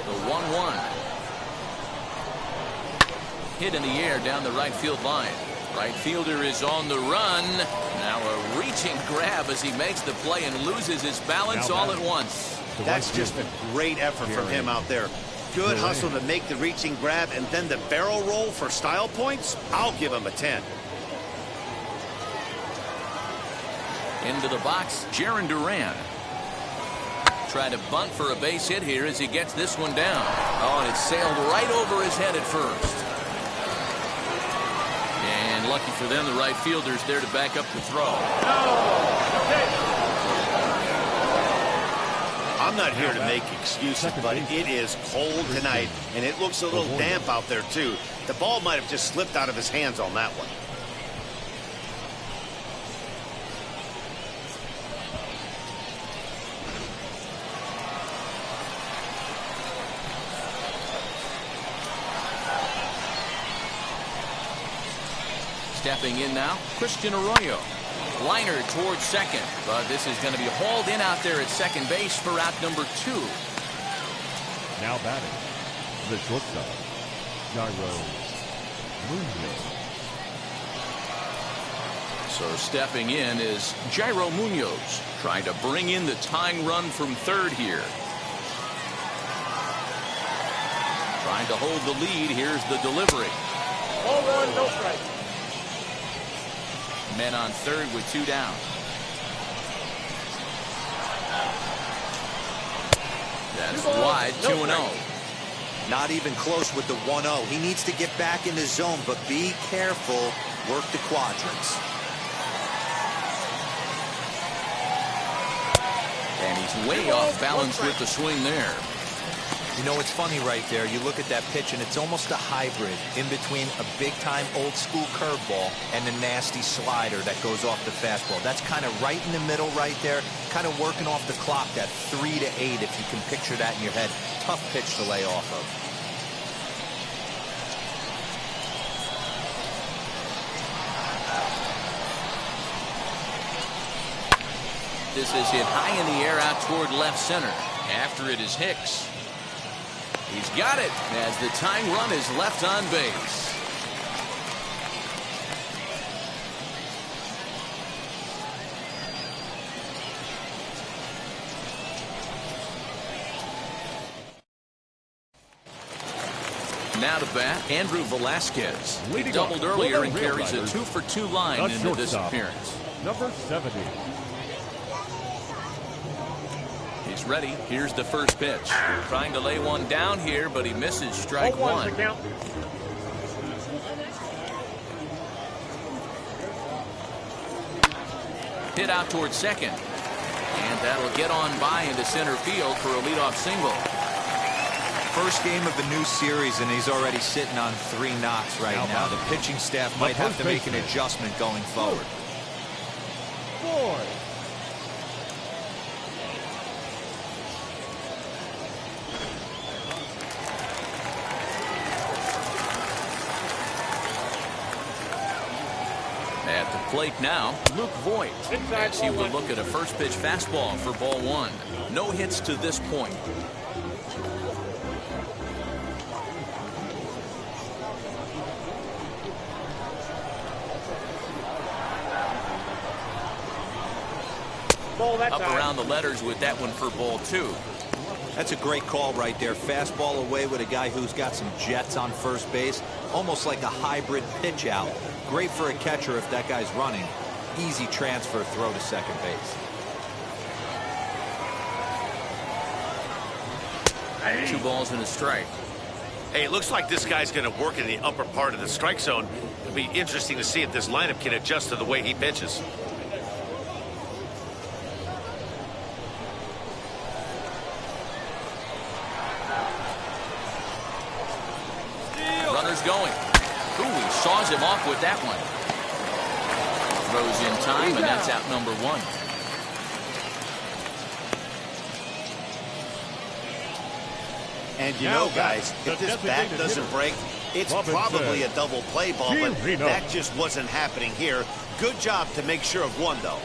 The 1-1. Hit in the air down the right field line. Right fielder is on the run. Now a reaching grab as he makes the play and loses his balance all at once. That's just a great effort from him out there. Good hustle to make the reaching grab, and then the barrel roll for style points. I'll give him a 10. Into the box, Jarren Duran. Try to bunt for a base hit here as he gets this one down. Oh, and it sailed right over his head at first. And lucky for them, the right fielder's there to back up the throw. I'm not here to make excuses, but it is cold tonight, and it looks a little damp out there, too. The ball might have just slipped out of his hands on that one. Stepping in now, Christian Arroyo. Liner towards second, but this is going to be hauled in out there at second base for out number 2. Now batting, the shortstop, Jairo Munoz. So stepping in is Jairo Munoz, trying to bring in the tying run from third here. Trying to hold the lead. Here's the delivery. Ball 1, no strike. Men on third with 2 down. That's wide, 2-0. Not even close with the 1-0. He needs to get back in the zone, but be careful. Work the quadrants. And he's way off balance with the swing there. You know, it's funny right there. You look at that pitch, and it's almost a hybrid in between a big-time old-school curveball and a nasty slider that goes off the fastball. That's kind of right in the middle right there, kind of working off the clock, that 3 to 8, if you can picture that in your head. Tough pitch to lay off of. This is hit high in the air out toward left center. After it is Hicks. He's got it as the tying run is left on base. Now to bat, Andrew Velasquez. He doubled earlier and carries a 2-for-2 line into this appearance. Number 70. His is ready. Here's the first pitch. Trying to lay one down here, but he misses strike 1. The count. Hit out towards second. And that'll get on by into center field for a leadoff single. First game of the new series, and he's already sitting on 3 knocks right now. The pitching staff might have to make an adjustment going forward. 4. At the plate now, Luke Voigt, as he will look at a first pitch fastball for ball 1. No hits to this point. Up around the letters with that one for ball 2. That's a great call right there. Fastball away with a guy who's got some jets on first base. Almost like a hybrid pitch out. Great for a catcher if that guy's running. Easy transfer throw to second base. 2 balls and a strike. Hey, it looks like this guy's going to work in the upper part of the strike zone. It'll be interesting to see if this lineup can adjust to the way he pitches. Runner's going. Ooh, he saws him off with that one. Throws in time, and that's out number 1. And you know, guys, if this bat doesn't break, it's probably a double play ball, but that just wasn't happening here. Good job to make sure of one, though.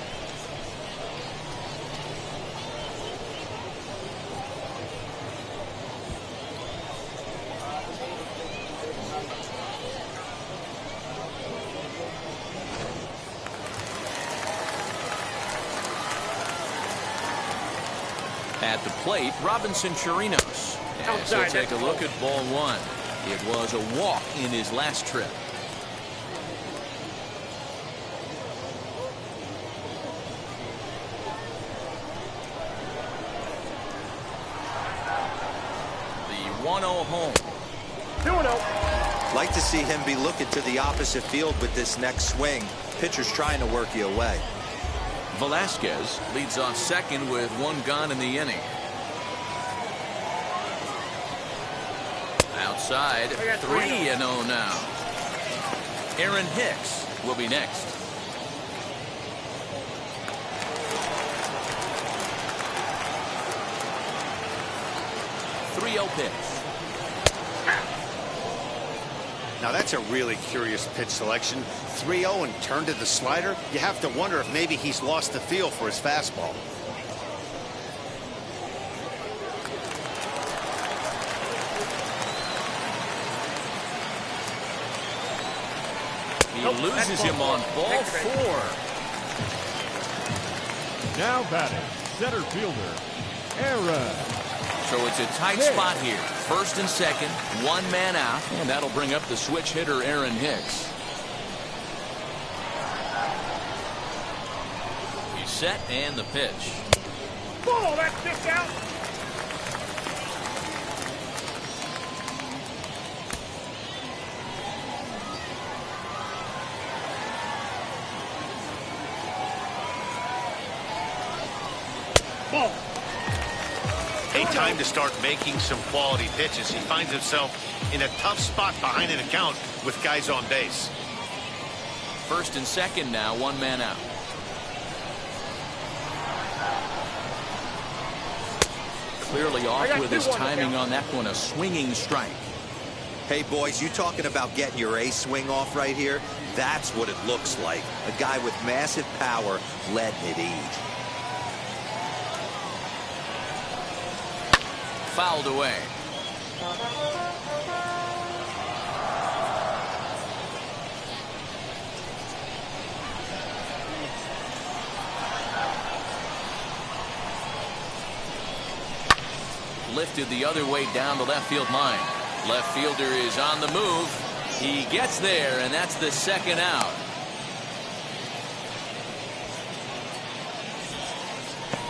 At the plate, Robinson Chirinos. As he'll take a look at ball 1. It was a walk in his last trip. The 1-0 home. 2-0. Like to see him be looking to the opposite field with this next swing. Pitcher's trying to work you away. Velasquez leads off second with 1 gone in the inning. Outside, 3-0 now. Aaron Hicks will be next. .30 pitch. Now that's a really curious pitch selection. 3-0 and turned to the slider. You have to wonder if maybe he's lost the feel for his fastball. He loses him on ball 4. Now batting, center fielder, Aaron. So it's a tight spot here. First and second, 1 man out, and that'll bring up the switch hitter Aaron Hicks. He's set, and the pitch. Ball, that's just out. Ball. A time to start making some quality pitches. He finds himself in a tough spot behind an account with guys on base. First and second now, 1 man out. Clearly off with his timing on that one, a swinging strike. Hey, boys, you talking about getting your A swing off right here? That's what it looks like. A guy with massive power letting it eat. Fouled away. Lifted the other way down the left field line. Left fielder is on the move. He gets there, and that's the second out.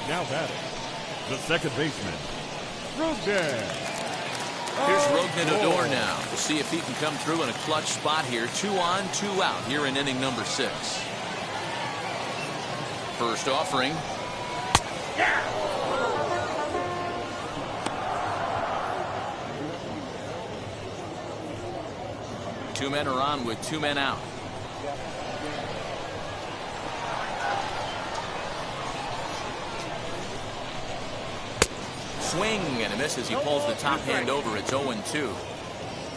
Now batting, the second baseman, Rogner. Here's Rogner to door now. We'll see if he can come through in a clutch spot here. 2 on, 2 out here in inning number 6. First offering. Two men are on with 2 men out. Swing and a miss as he pulls the top hand over. It's 0-2.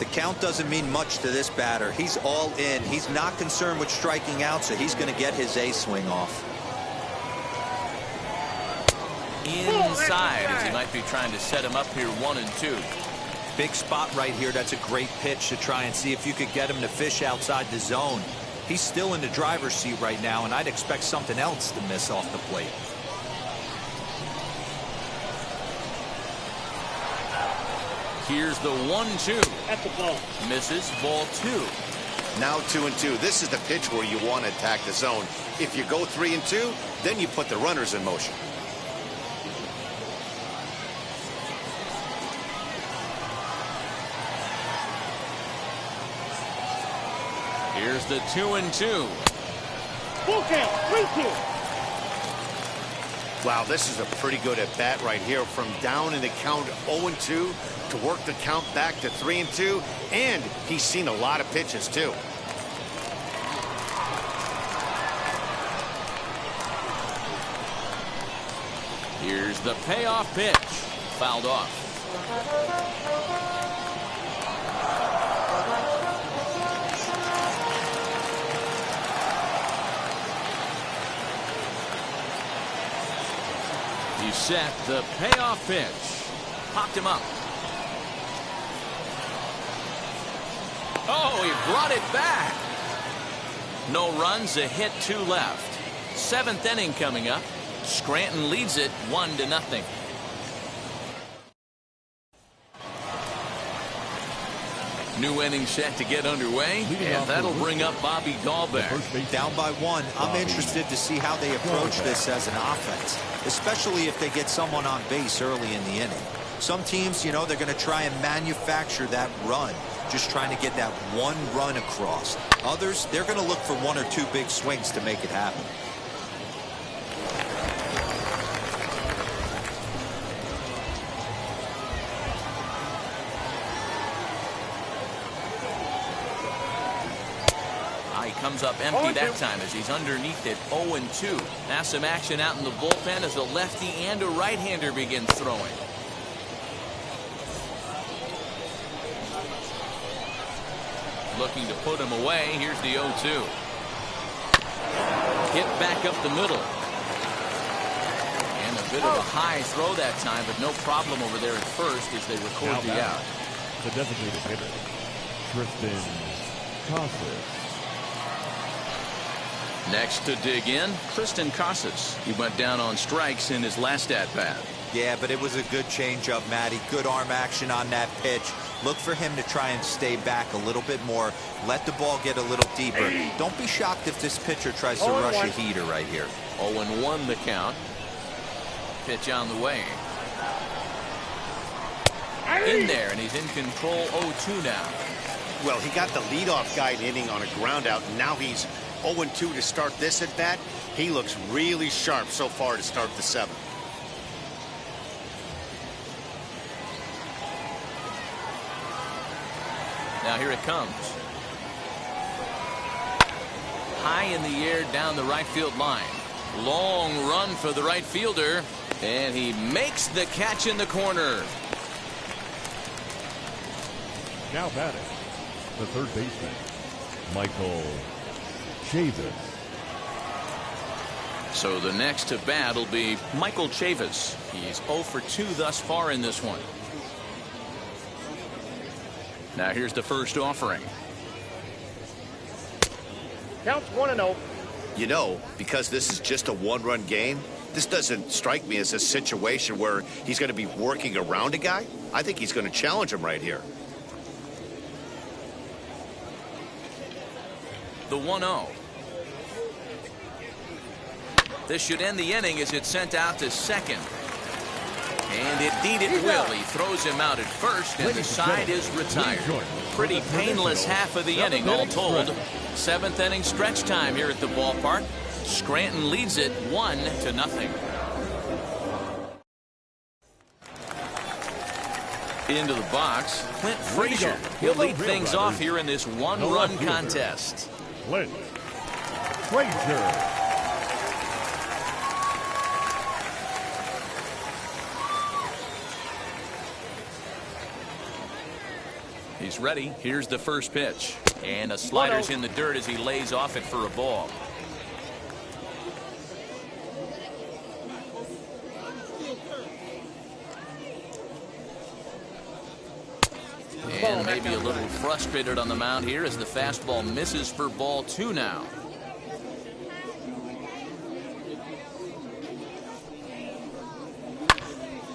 The count doesn't mean much to this batter. He's all in. He's not concerned with striking out, so he's going to get his A swing off. Inside as he might be trying to set him up here 1-2. Big spot right here. That's a great pitch to try and see if you could get him to fish outside the zone. He's still in the driver's seat right now, and I'd expect something else to miss off the plate. Here's the 1-2. That's a ball. Misses. Ball 2. Now 2-2. This is the pitch where you want to attack the zone. If you go 3-2, then you put the runners in motion. Here's the 2-2. Full count. 3-2. Wow, this is a pretty good at bat right here. From down in the count 0-2 to work the count back to 3-2, and he's seen a lot of pitches too. Here's the payoff pitch. Fouled off. He set the payoff pitch. Popped him up. Oh, he brought it back. No runs, a hit, 2 left. 7th inning coming up. Scranton leads it 1-0. New inning set to get underway, and that'll bring up Bobby Dahlbeck. Down by 1. I'm interested to see how they approach this as an offense, especially if they get someone on base early in the inning. Some teams, you know, they're going to try and manufacture that run, just trying to get that one run across. Others, they're going to look for 1 or 2 big swings to make it happen. Comes up empty that time as he's underneath it. 0-2. Now some action out in the bullpen as a lefty and a right-hander begins throwing. Looking to put him away. Here's the 0-2. Hit back up the middle. And a bit of a high throw that time, but no problem over there at first as they record the out. The designated hitter, Tristan Casas. Next to dig in, Tristan Casas. He went down on strikes in his last at-bat. Yeah, but it was a good changeup, Matty. Good arm action on that pitch. Look for him to try and stay back a little bit more. Let the ball get a little deeper. Don't be shocked if this pitcher tries to rush a heater right here. 0-1 the count. Pitch on the way. In there, and he's in control. 0-2 now. Well, he got the leadoff guy inning on a ground out, and now he's 0-2 to start this at bat. He looks really sharp so far to start the 7th. Now here it comes. High in the air down the right field line. Long run for the right fielder, and he makes the catch in the corner. Now batting, the third baseman, Michael Chavis. So the next to bat will be Michael Chavis. He's 0 for 2 thus far in this one. Now here's the first offering. Counts 1-0. You know, because this is just a 1-run game, this doesn't strike me as a situation where he's going to be working around a guy. I think he's going to challenge him right here. The 1-0. This should end the inning as it's sent out to second. And indeed it will. He throws him out at first, and the side is retired. Pretty painless half of the inning, all told. Seventh inning stretch time here at the ballpark. Scranton leads it 1-0. Into the box, Clint Frazier. He'll lead things off here in this one-run contest. Clint Frazier. He's ready. Here's the first pitch. And a slider's in the dirt as he lays off it for a ball. And maybe a little frustrated on the mound here as the fastball misses for ball 2 now.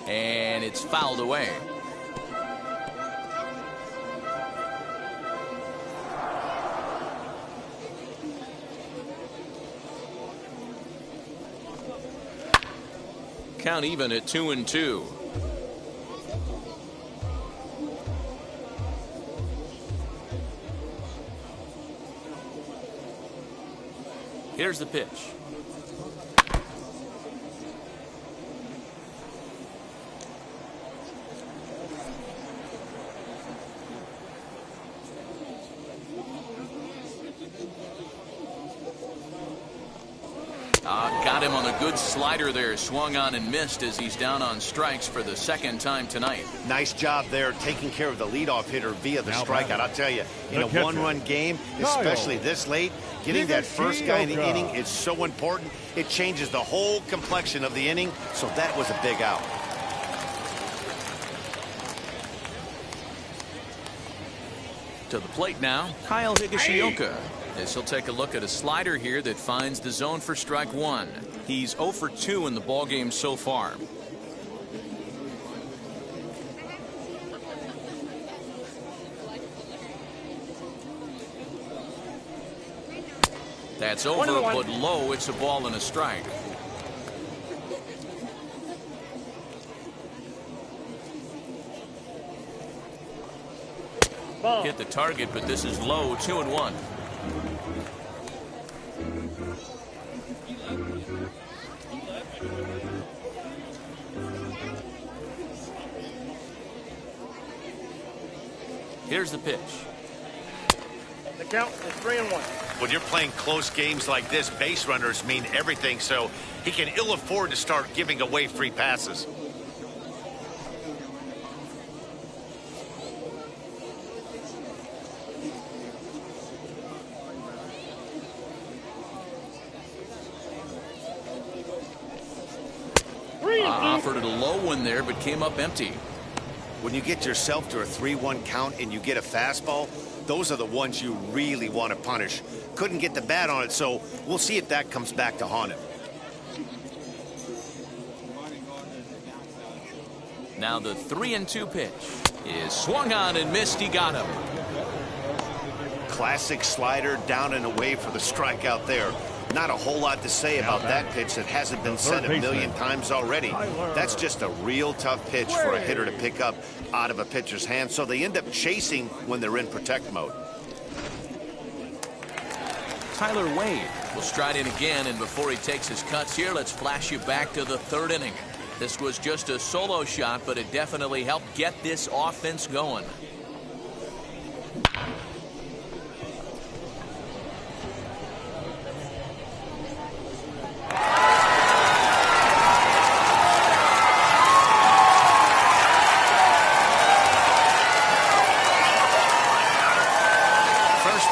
And it's fouled away. Count even at 2-2. Here's the pitch. Got him on a good slider there. Swung on and missed as he's down on strikes for the second time tonight. Nice job there taking care of the leadoff hitter via the strikeout. I'll tell you, in a one-run game, especially this late, getting that first guy in the inning is so important. It changes the whole complexion of the inning, so that was a big out. To the plate now, Kyle Higashioka. As he'll take a look at a slider here that finds the zone for strike 1. He's 0 for 2 in the ballgame so far. That's over, but low. It's a ball and a strike. Hit the target, but this is low. 2-1. Here's the pitch. The count is 3-1. When you're playing close games like this, base runners mean everything, so he can ill afford to start giving away free passes. Offered it a low one there, but came up empty. When you get yourself to a 3-1 count and you get a fastball, those are the ones you really want to punish. Couldn't get the bat on it, so we'll see if that comes back to haunt him. Now the 3-2 pitch is swung on and missed. He got him. Classic slider down and away for the strikeout there. Not a whole lot to say about that pitch that hasn't been said a million times already. That's just a real tough pitch for a hitter to pick up out of a pitcher's hand, so they end up chasing when they're in protect mode. Tyler Wade will stride in again, and before he takes his cuts here, let's flash you back to the 3rd inning. This was just a solo shot, but it definitely helped get this offense going.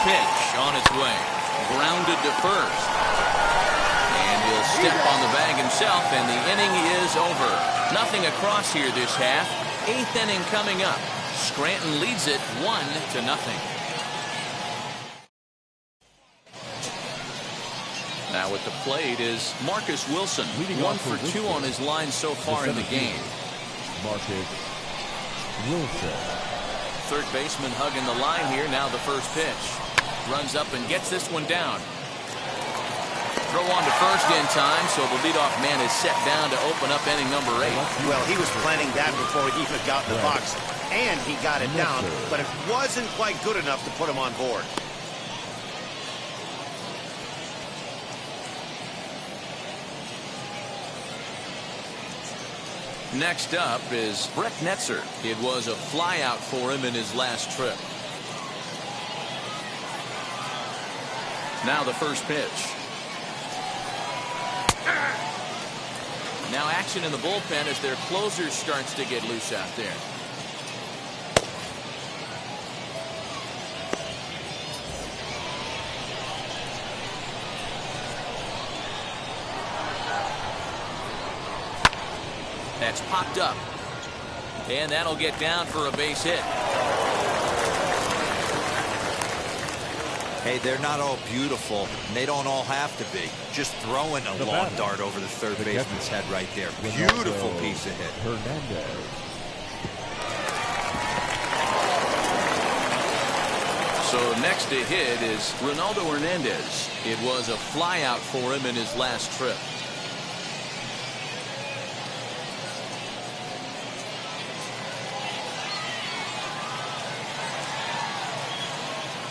Pitch on its way. Grounded to first. And he'll step on the bag himself, and the inning is over. Nothing across here this half. 8th inning coming up. Scranton leads it 1-0. Now at the plate is Marcus Wilson. 1 for 2 on his line so far in the game. Marcus Wilson. Third baseman hugging the line here. Now the first pitch. Runs up and gets this one down. Throw on to first in time, so the leadoff man is set down to open up inning number 8. Well, he was planning that before he even got in the box, and he got it down, but it wasn't quite good enough to put him on board. Next up is Brett Netzer. It was a flyout for him in his last trip. Now the first pitch. Now action in the bullpen as their closer starts to get loose out there. That's popped up. And that'll get down for a base hit. Hey, they're not all beautiful, and they don't all have to be. Just throwing a long dart over the third baseman's head right there. Beautiful piece of hit. Hernandez. So next to hit is Ronaldo Hernandez. It was a flyout for him in his last trip.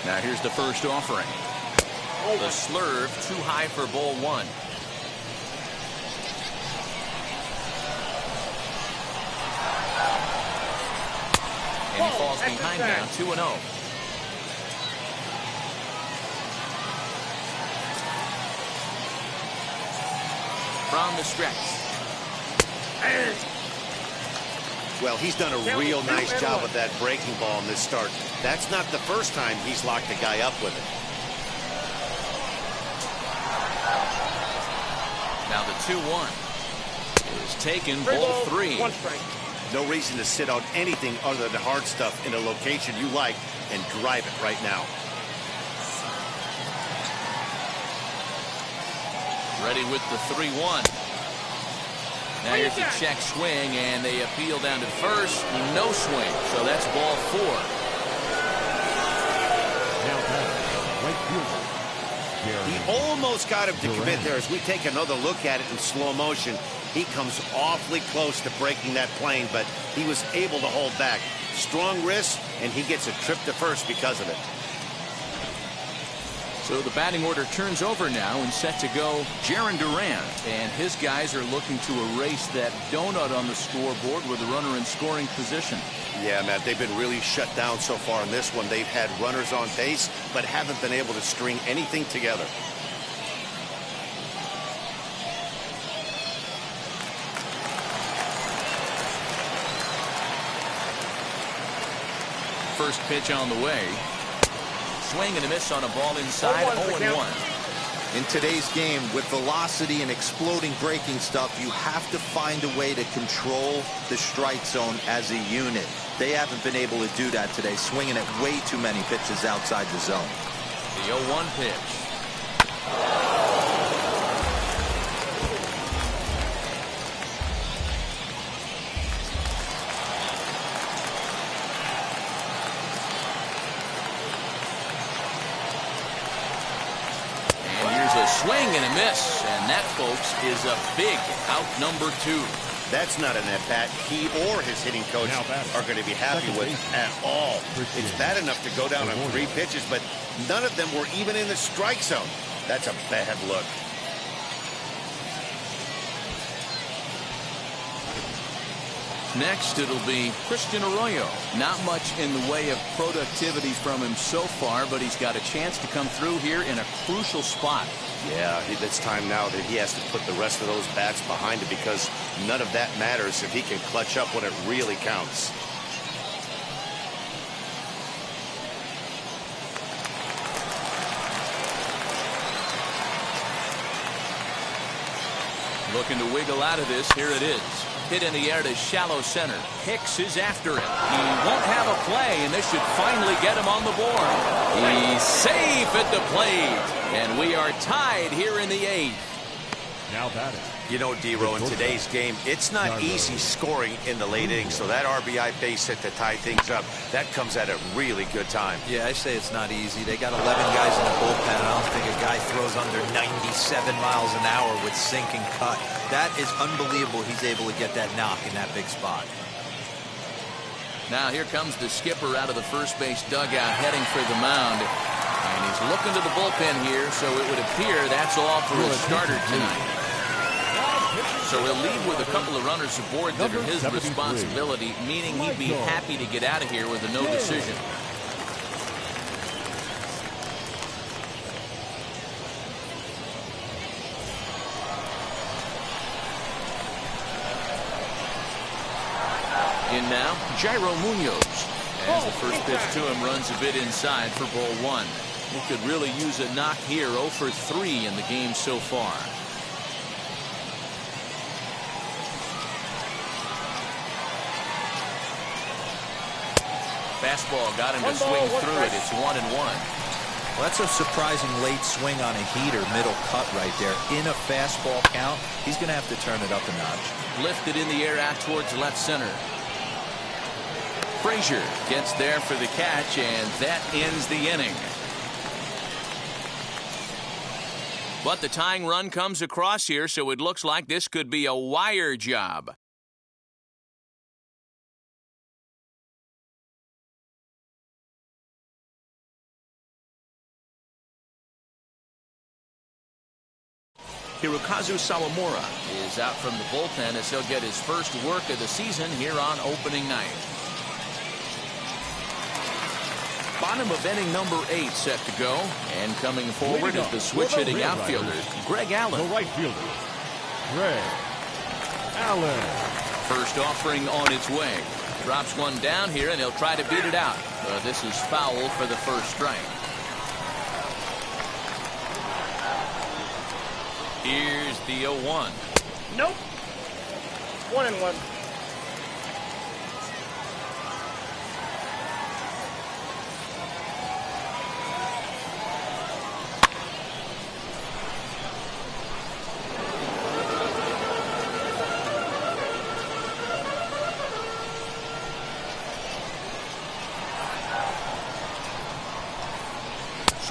Now here's the first offering. The slurve too high for ball 1. And he falls behind now, 2-0. From the stretch. Well, he's done a real nice job of that breaking ball in this start. That's not the first time he's locked a guy up with it. Now the 2-1 is taken, ball 3. 1 strike. No reason to sit on anything other than hard stuff in a location you like and drive it right now. Ready with the 3-1. Now here's a check swing, and they appeal down to first. No swing, so that's ball 4. Now right fielder. He almost got him to commit there. As we take another look at it in slow motion, he comes awfully close to breaking that plane, but he was able to hold back. Strong wrist, and he gets a trip to first because of it. So the batting order turns over now and set to go Jarren Duran. And his guys are looking to erase that donut on the scoreboard with a runner in scoring position. Yeah, Matt, they've been really shut down so far in this one. They've had runners on base, but haven't been able to string anything together. First pitch on the way. Swing and a miss on a ball inside. 0-1. In today's game, with velocity and exploding breaking stuff, you have to find a way to control the strike zone as a unit. They haven't been able to do that today, swinging at way too many pitches outside the zone. The 0-1 pitch. Swing and a miss, and that, folks, is a big out number 2. That's not an at-bat he or his hitting coach are going to be happy with at all. It's bad enough to go down on 3 pitches, but none of them were even in the strike zone. That's a bad look. Next, it'll be Christian Arroyo. Not much in the way of productivity from him so far, but he's got a chance to come through here in a crucial spot. Yeah, it's time now that he has to put the rest of those bats behind him, because none of that matters if he can clutch up when it really counts. Looking to wiggle out of this. Here it is. Hit in the air to shallow center. Hicks is after it. He won't have a play, and this should finally get him on the board. He's safe at the plate, and we are tied here in the 8th. Now batting. You know, D-Row, in today's game, it's not easy scoring in the late innings, so that RBI base hit to tie things up, that comes at a really good time. Yeah, I say it's not easy. They got 11 guys in the bullpen. I don't think a guy throws under 97 miles an hour with sink and cut. That is unbelievable. He's able to get that knock in that big spot. Now here comes the skipper out of the first base dugout heading for the mound. And he's looking to the bullpen here, so it would appear that's all for his starter tonight. So he'll leave with a couple of runners aboard that are his responsibility, meaning he'd be happy to get out of here with a no decision. In now, Jairo Munoz. As the first pitch to him runs a bit inside for ball one. He could really use a knock here. 0 for 3 in the game so far. Fastball got him to swing through it. It's 1-1. Well, that's a surprising late swing on a heater, middle cut right there. In a fastball count, he's going to have to turn it up a notch. Lifted in the air out towards left center. Frazier gets there for the catch, and that ends the inning. But the tying run comes across here, so it looks like this could be a wire job. Hirokazu Sawamura is out from the bullpen as he'll get his first work of the season here on opening night. Bottom of inning number 8 set to go. And coming forward is the switch-hitting outfielder, Greg Allen. The right fielder, Greg Allen. First offering on its way. Drops one down here, and he'll try to beat it out. This is foul for the first strike. Here's the 0-1. Nope. 1-1.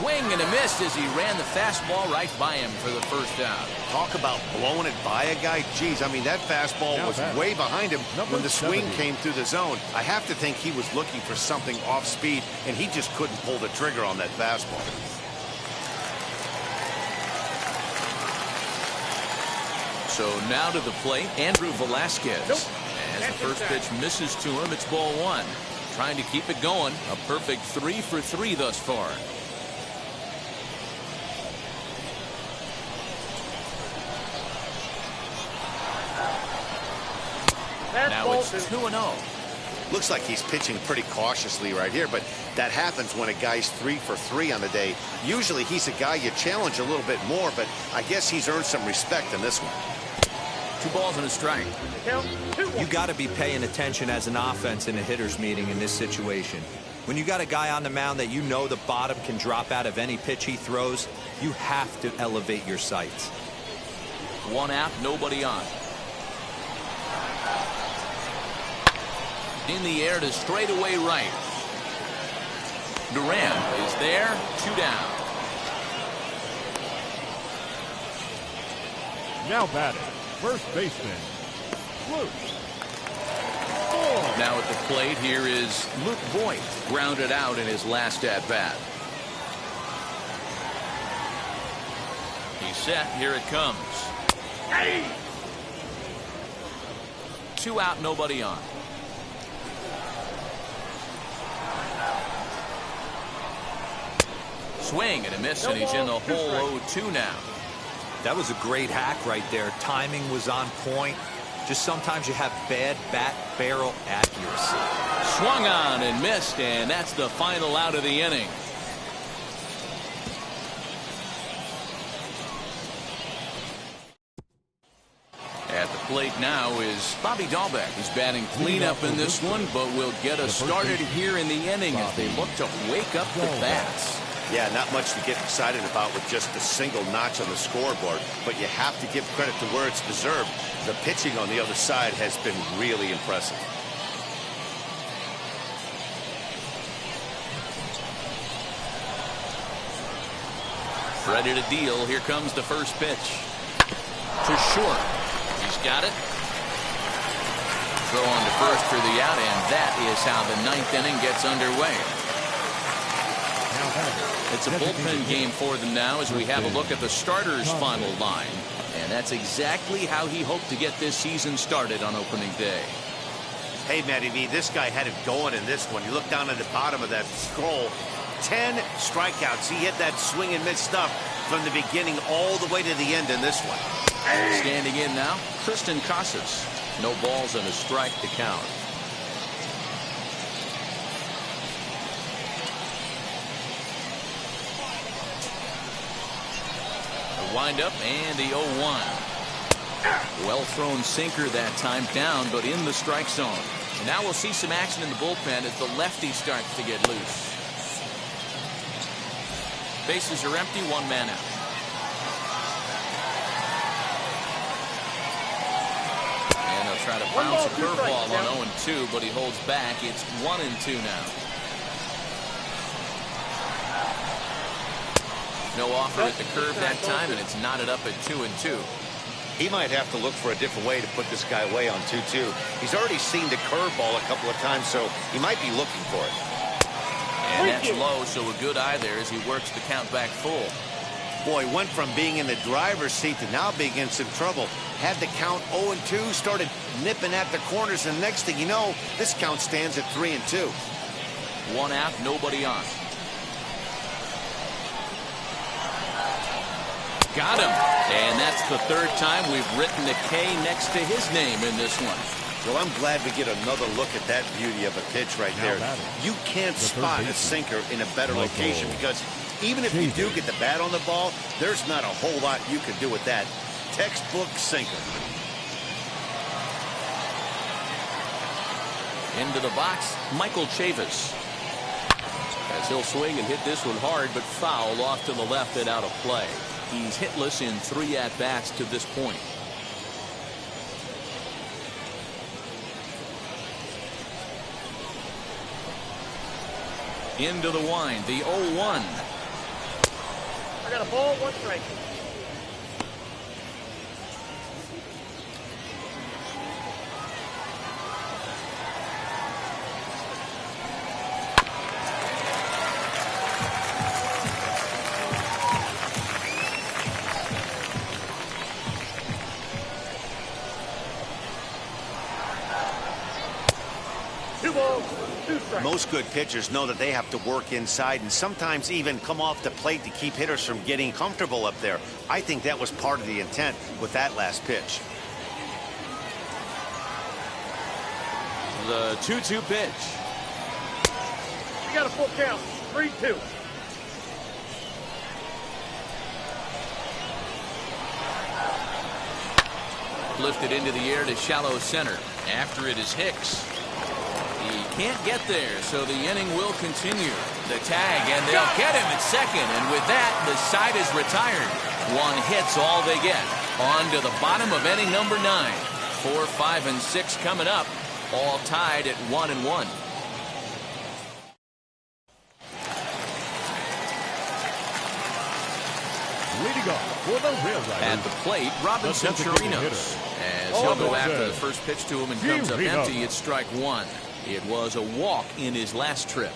Swing and a miss as he ran the fastball right by him for the first out. Talk about blowing it by a guy. Geez, I mean, that fastball was way behind him when the swing came through the zone. I have to think he was looking for something off speed, and he just couldn't pull the trigger on that fastball. So now to the plate, Andrew Velasquez. As the first pitch misses to him, it's ball one. Trying to keep it going. A perfect 3 for 3 thus far. Now it's 2-0. Looks like he's pitching pretty cautiously right here, but that happens when a guy's 3 for 3 on the day. Usually he's a guy you challenge a little bit more, but I guess he's earned some respect in this one. 2 balls and a strike. You got to be paying attention as an offense in a hitter's meeting in this situation. When you got a guy on the mound that you know the bottom can drop out of any pitch he throws, you have to elevate your sights. 1 out, nobody on. In the air to straightaway right. Duran is there, 2 down. Now batting, first baseman, Luke. Now at the plate, here is Luke Voigt, grounded out in his last at-bat. He's set, here it comes. 2 out, nobody on. Swing and a miss, and he's in the hole 0-2 now. That was a great hack right there. Timing was on point. Just sometimes you have bad bat barrel accuracy. Swung on and missed, and that's the final out of the inning. At the plate now is Bobby Dahlbeck. He's batting cleanup in this one, but will get us started here in the inning as they look to wake up the bats. Yeah, not much to get excited about with just a single notch on the scoreboard, but you have to give credit to where it's deserved. The pitching on the other side has been really impressive. Ready to deal. Here comes the first pitch. To short. He's got it. Throw on to first for the out, and that is how the ninth inning gets underway. It's a bullpen game for them now as we have a look at the starters' final line. And that's exactly how he hoped to get this season started on opening day. Hey, Matty V, this guy had it going in this one. You look down at the bottom of that scroll. 10 strikeouts. He hit that swing and miss stuff from the beginning all the way to the end in this one. Standing in now, Kristen Casas. No balls and a strike to count. The windup and the 0-1. Well thrown sinker that time, down but in the strike zone. And now we'll see some action in the bullpen as the lefty starts to get loose. Bases are empty, one man out. And they'll try to bounce a curveball on 0-2, but he holds back. It's 1-2 now. No offer at the curve that time, and it's knotted up at 2-2. He might have to look for a different way to put this guy away on 2-2. He's already seen the curveball a couple of times, so he might be looking for it. And that's low, so a good eye there as he works the count back full. Boy, went from being in the driver's seat to now being in some trouble. Had the count 0-2, started nipping at the corners, and next thing you know, this count stands at 3-2. One out, nobody on. Got him. And that's the third time we've written a K next to his name in this one. Well, I'm glad we get another look at that beauty of a pitch right there. You can't spot a sinker in a better location because even if you do get the bat on the ball, there's not a whole lot you can do with that. Textbook sinker. Into the box, Michael Chavis. As he'll swing and hit this one hard, but foul off to the left and out of play. He's hitless in 3 at-bats to this point. Into the wind, the 0-1. I got a ball, 1 strike. Most good pitchers know that they have to work inside and sometimes even come off the plate to keep hitters from getting comfortable up there. I think that was part of the intent with that last pitch. The 2-2 pitch. We got a full count. 3-2. Lifted into the air to shallow center. After it is Hicks. He can't get there, so the inning will continue. The tag, and they'll get him at second. And with that, the side is retired. 1 hit's all they get. On to the bottom of inning number 9. 4, 5, and 6 coming up. All tied at 1-1. Leading off for the Railriders. At the plate, Robinson Chirinos. As he'll go after the first pitch to him and comes up empty, it's strike 1. It was a walk in his last trip.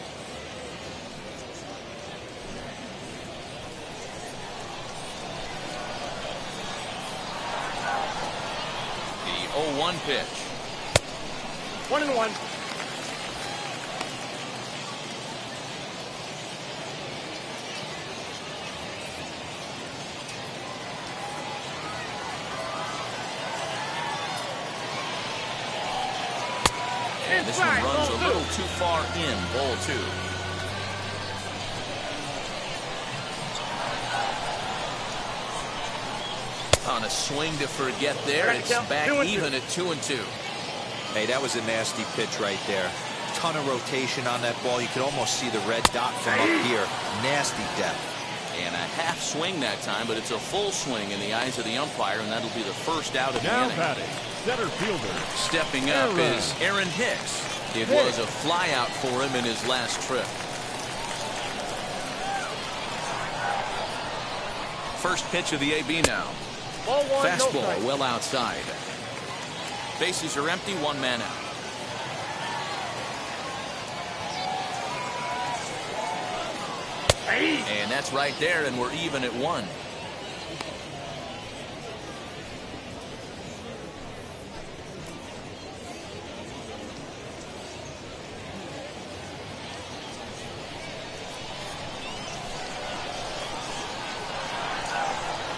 The 0-1 pitch. 1-1. And this one runs a little too far in, ball 2. On a swing to forget there, it's back even at 2-2. Hey, that was a nasty pitch right there. ton of rotation on that ball. You could almost see the red dot from up here. Nasty depth. And a half swing that time, but it's a full swing in the eyes of the umpire, and that'll be the first out of the inning. Now batting, center fielder. Stepping up is Aaron Hicks. It was a fly out for him in his last trip. First pitch of the AB now. Ball one, Fastball no strike. well outside. Bases are empty, one man out. And that's right there, and we're even at one.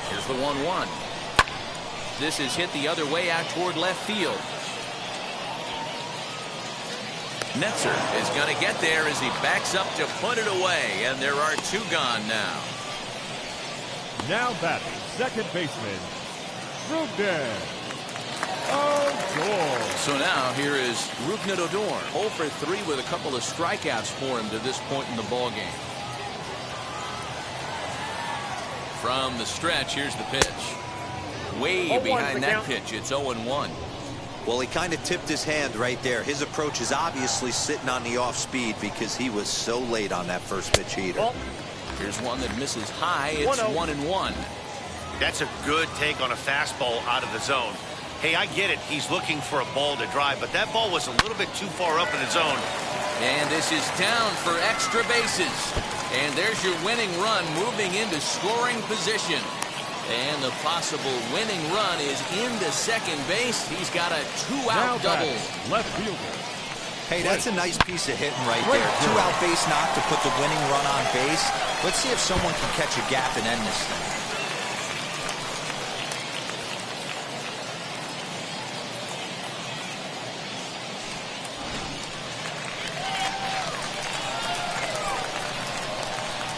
Here's the 1-1. This is hit the other way out toward left field. Netzer is going to get there as he backs up to put it away, and there are two gone now. Now batting, second baseman, Rugden Odor. So now here is Rugden Odor, 0 for 3 with a couple of strikeouts for him to this point in the ball game. From the stretch, here's the pitch. Way behind that pitch, it's 0-1. Well, he kind of tipped his hand right there. His approach is obviously sitting on the off speed because he was so late on that first pitch heater. Here's one that misses high. It's 1-1. That's a good take on a fastball out of the zone. Hey, I get it. He's looking for a ball to drive, but that ball was a little bit too far up in the zone. And this is down for extra bases. And there's your winning run moving into scoring position. And the possible winning run is into second base. He's got a two-out double. Left fielder. Hey, that's a nice piece of hitting right there. Two-out base knock to put the winning run on base. Let's see if someone can catch a gap and end this thing.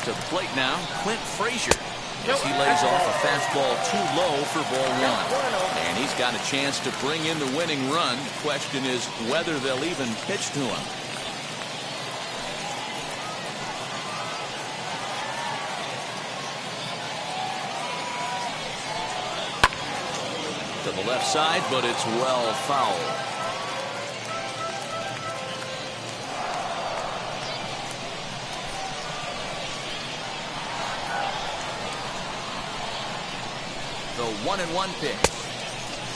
To the plate now, Clint Frazier. As he lays off a fastball too low for ball one. And he's got a chance to bring in the winning run. The question is whether they'll even pitch to him. To the left side, but it's well fouled. The 1-1 pitch.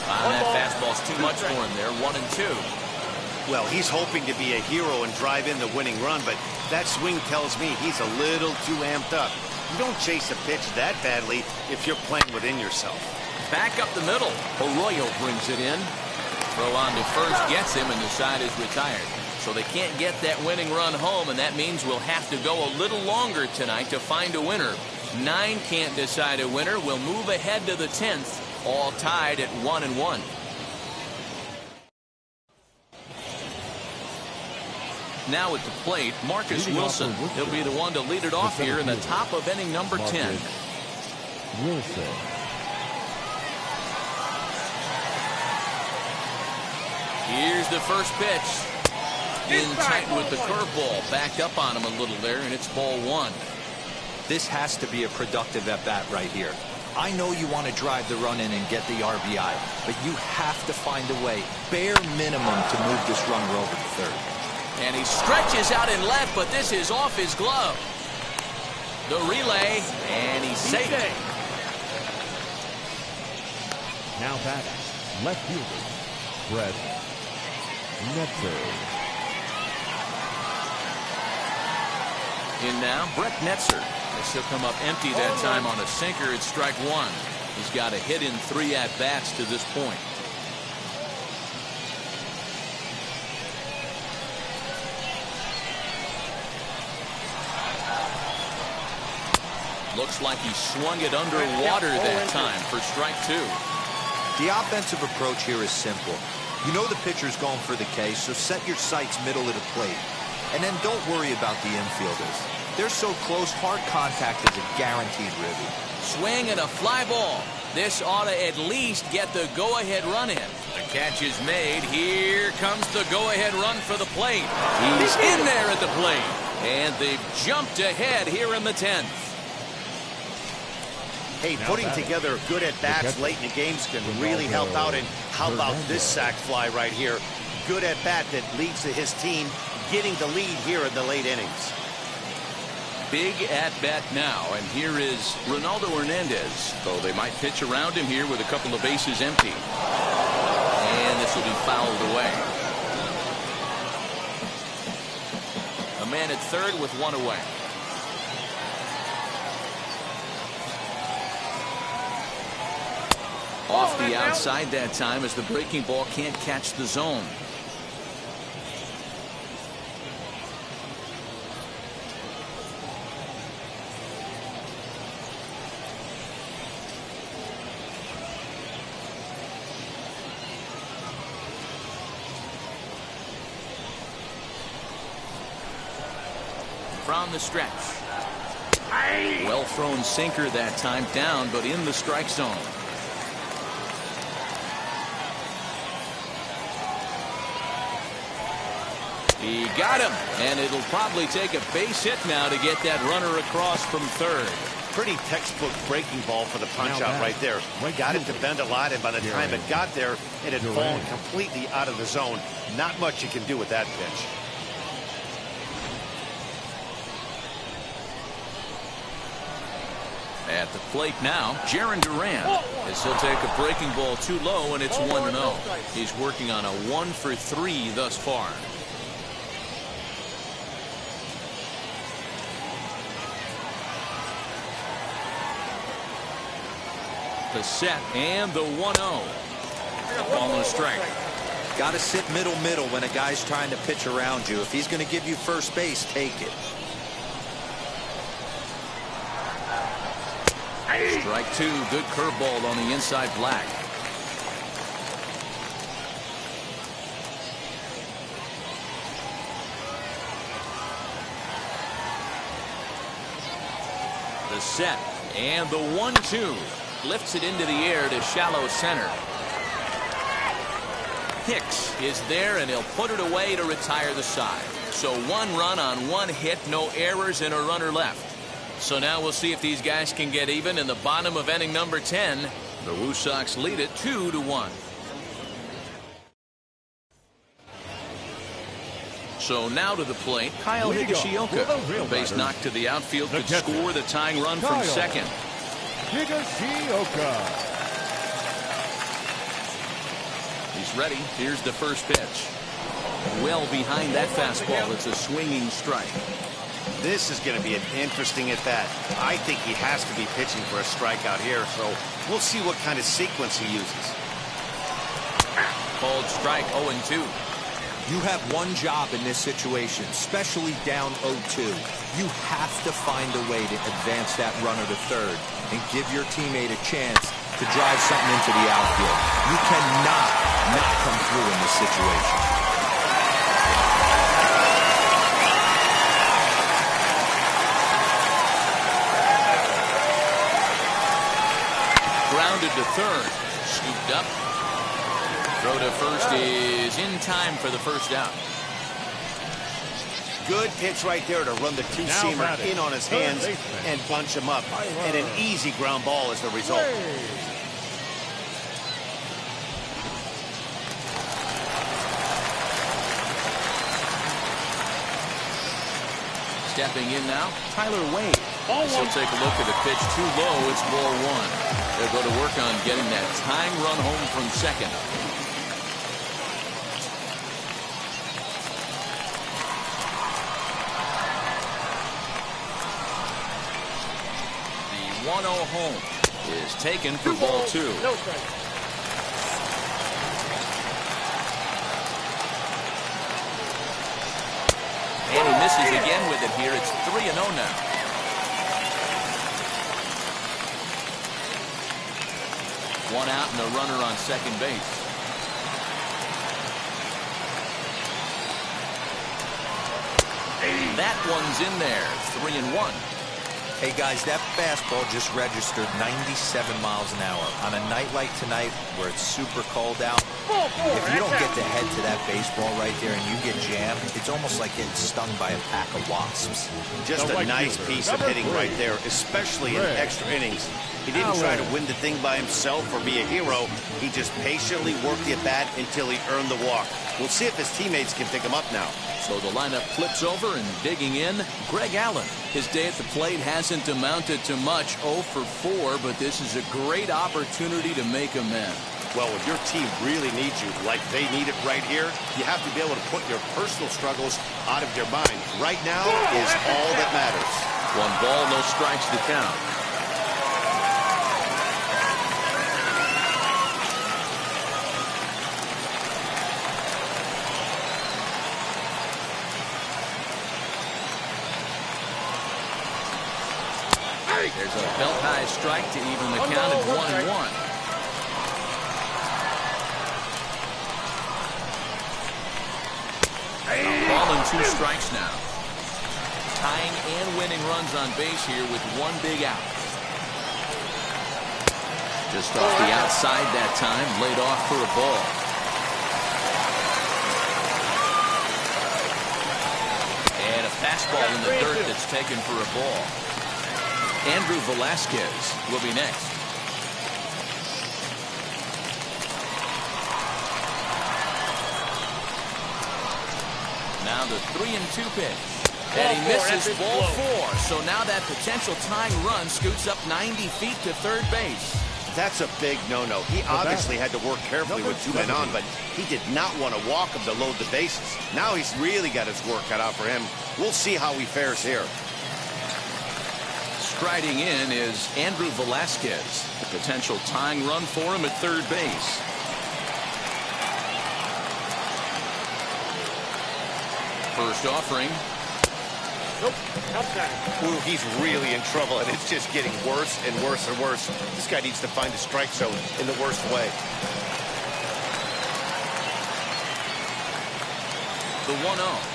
That fastball's too much for him there. 1-2. Well, he's hoping to be a hero and drive in the winning run, but that swing tells me he's a little too amped up. You don't chase a pitch that badly if you're playing within yourself. Back up the middle. Arroyo brings it in. Throw on to first gets him, and the side is retired. So they can't get that winning run home, and that means we'll have to go a little longer tonight to find a winner. 9 can't decide a winner. We'll move ahead to the 10th, all tied at 1-1. Now at the plate, Marcus Wilson. He'll be the one to lead it off here in the top of inning number 10. Wilson. Here's the first pitch. In tight with the curveball. Backed up on him a little there, and it's ball one. This has to be a productive at-bat right here. I know you want to drive the run in and get the RBI, but you have to find a way, bare minimum, to move this runner over to third. And he stretches out in left, but this is off his glove. The relay, and he's safe. Now batting, left fielder, Brett Netzer. In now, Brett Netzer. He'll come up empty that time on a sinker at strike one. He's got a hit in 3 at-bats to this point. Looks like he swung it underwater that time for strike 2. The offensive approach here is simple. You know the pitcher's going for the K, so set your sights middle of the plate. And then don't worry about the infielders. They're so close, hard contact is a guaranteed ribby. Swing and a fly ball. This ought to at least get the go-ahead run in. The Catch is made. Here comes the go-ahead run for the plate. He's in there at the plate. And they've jumped ahead here in the 10th. Hey, putting together good at-bats late in the games can really help out. And how about this sac fly right here? Good at-bat that leads to his team getting the lead here in the late innings. Big at-bat now, and here is Ronaldo Hernandez. Though they might pitch around him here with a couple of bases empty. And this will be fouled away. A man at third with one away. Off the outside that time as the breaking ball can't catch the zone. From the stretch. Well thrown sinker that time, down but in the strike zone. He got him, and it'll probably take a base hit now to get that runner across from third. Pretty textbook breaking ball for the punch out right there. Got it to bend a lot, and by the time it got there, it had fallen completely out of the zone. Not much you can do with that pitch. At the plate now, Jarren Duran, as he'll take a breaking ball too low, and it's 1-0. He's working on a 1-for-3 thus far. The set and the 1-0. Ball and a strike. Got to sit middle when a guy's trying to pitch around you. If he's going to give you first base, take it. Strike two. Good curveball on the inside black. The set and the 1-2. Lifts it into the air to shallow center. Hicks is there, and he'll put it away to retire the side. So one run on one hit, no errors, and a runner left. So now we'll see if these guys can get even in the bottom of inning number 10. The Woo Sox lead it 2-1. So now to the plate, Kyle Higashioka. A base knock to the outfield could score the tying run from second. Higashioka. He's ready. Here's the first pitch. Well behind that fastball. It's a swinging strike. This is going to be an interesting at bat. I think he has to be pitching for a strikeout here, so we'll see what kind of sequence he uses. Called strike 0-2. You have one job in this situation, especially down 0-2. You have to find a way to advance that runner to third and give your teammate a chance to drive something into the outfield. You cannot not come through in this situation. Grounded to third. Scooped up. Throw to first is in time for the first out. Good pitch right there to run the two-seamer in on his hands and bunch him up. And an easy ground ball is the result. Stepping in now, Tyler Wade. He'll take a look at the pitch too low. It's ball one. They'll go to work on getting that tying run home from second. The 1-0 home is taken for ball two. No strike. And he misses again with it here. It's 3-0 now. One out and a runner on second base. That one's in there. 3-1. Hey, guys, that fastball just registered 97 miles an hour. On a night like tonight where it's super cold out, if you don't get the head to that baseball right there and you get jammed, it's almost like getting stung by a pack of wasps. Just a nice piece of hitting right there, especially in extra innings. He didn't try to win the thing by himself or be a hero. He just patiently worked the at-bat until he earned the walk. We'll see if his teammates can pick him up now. So the lineup flips over and digging in, Greg Allen. His day at the plate hasn't amounted to much, 0 for 4, but this is a great opportunity to make amends. Well, when your team really needs you, like they need it right here, you have to be able to put your personal struggles out of your mind. Right now is all that matters. 1 ball, no strikes to count. There's a belt-high strike to even the count at 1-1. Ball and 2 strikes now. Tying and winning runs on base here with 1 big out. Just off the outside that time, laid off for a ball. And a fastball in the dirt that's taken for a ball. Andrew Velasquez will be next. Now the 3-2 pitch. And he misses ball 4. So now that potential tying run scoots up 90 feet to third base. That's a big no-no. He obviously had to work carefully with 2 men on, but he did not want to walk him to load the bases. Now he's really got his work cut out for him. We'll see how he fares here. Striding in is Andrew Velasquez. The potential tying run for him at third base. First offering. Nope, outside. Ooh, he's really in trouble, and it's just getting worse and worse and worse. This guy needs to find the strike zone in the worst way. The 1-0.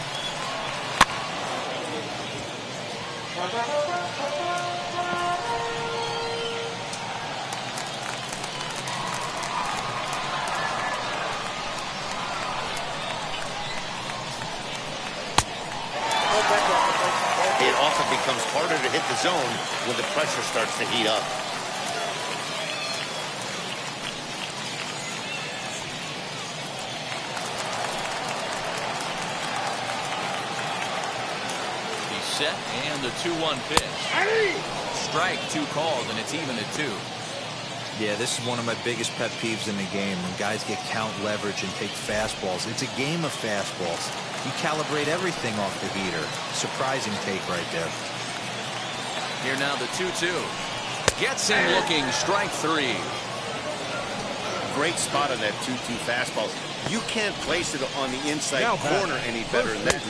It often becomes harder to hit the zone when the pressure starts to heat up. He's set, and the 2-1 pitch. Strike, 2 called, and it's even at 2. Yeah, this is one of my biggest pet peeves in the game. When guys get count leverage and take fastballs. It's a game of fastballs. You calibrate everything off the heater. Surprising take right there. Here now the 2-2. Gets him looking, strike 3. Great spot on that 2-2 fastball. You can't place it on the inside corner any better than that.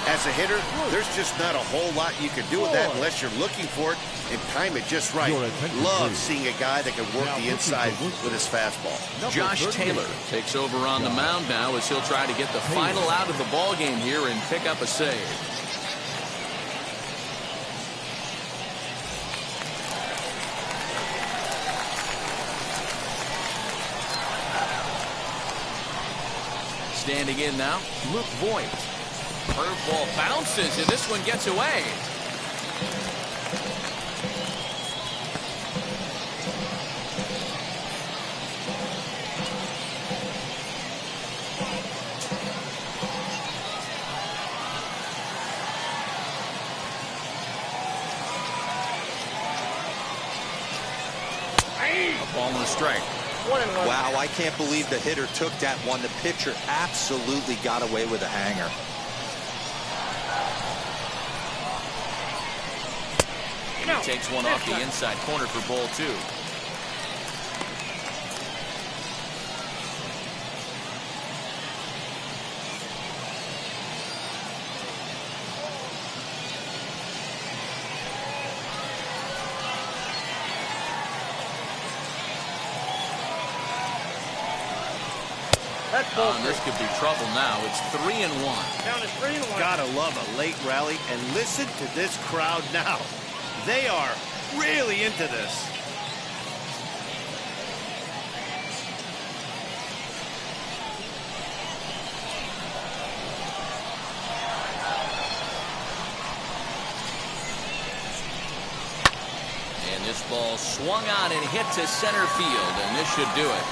As a hitter, there's just not a whole lot you can do with that unless you're looking for it and time it just right. Love seeing a guy that can work the inside with his fastball. Josh Taylor takes over on the mound now as he'll try to get the final out of the ball game here and pick up a save. Standing in now, Luke Voigt. Curveball bounces, and this one gets away. A ball and a strike. 1-1. Wow, I can't believe the hitter took that one. The pitcher absolutely got away with a hanger. And he takes one off the inside corner for ball 2. This could be trouble now. It's 3-1. Down to 3-1. Gotta love a late rally, and listen to this crowd now. They are really into this. And this ball swung on and hit to center field, and this should do it.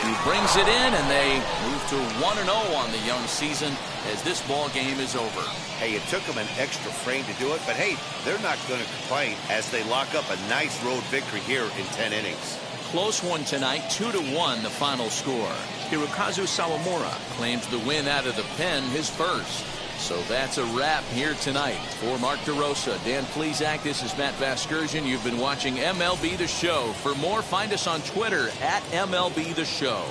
He brings it in, and they move to 1-0 on the young season as this ball game is over. Hey, it took them an extra frame to do it, but hey, they're not going to complain as they lock up a nice road victory here in 10 innings. Close one tonight, 2-1 the final score. Hirokazu Sawamura claims the win out of the pen, his first. So that's a wrap here tonight. For Mark DeRosa, Dan Plesac, this is Matt Vasgersian. You've been watching MLB The Show. For more, find us on Twitter at MLB The Show.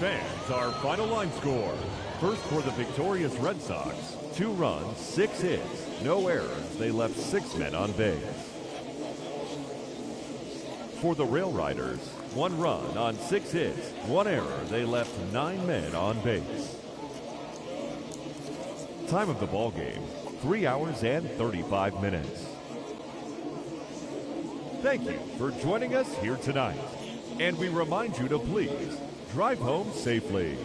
Fans, our final line score. First for the victorious Red Sox, 2 runs, 6 hits, no errors. They left 6 men on base. For the Railriders, 1 run on 6 hits, 1 error. They left 9 men on base. Time of the ball game, 3 hours and 35 minutes. Thank you for joining us here tonight. And we remind you to please drive home safely.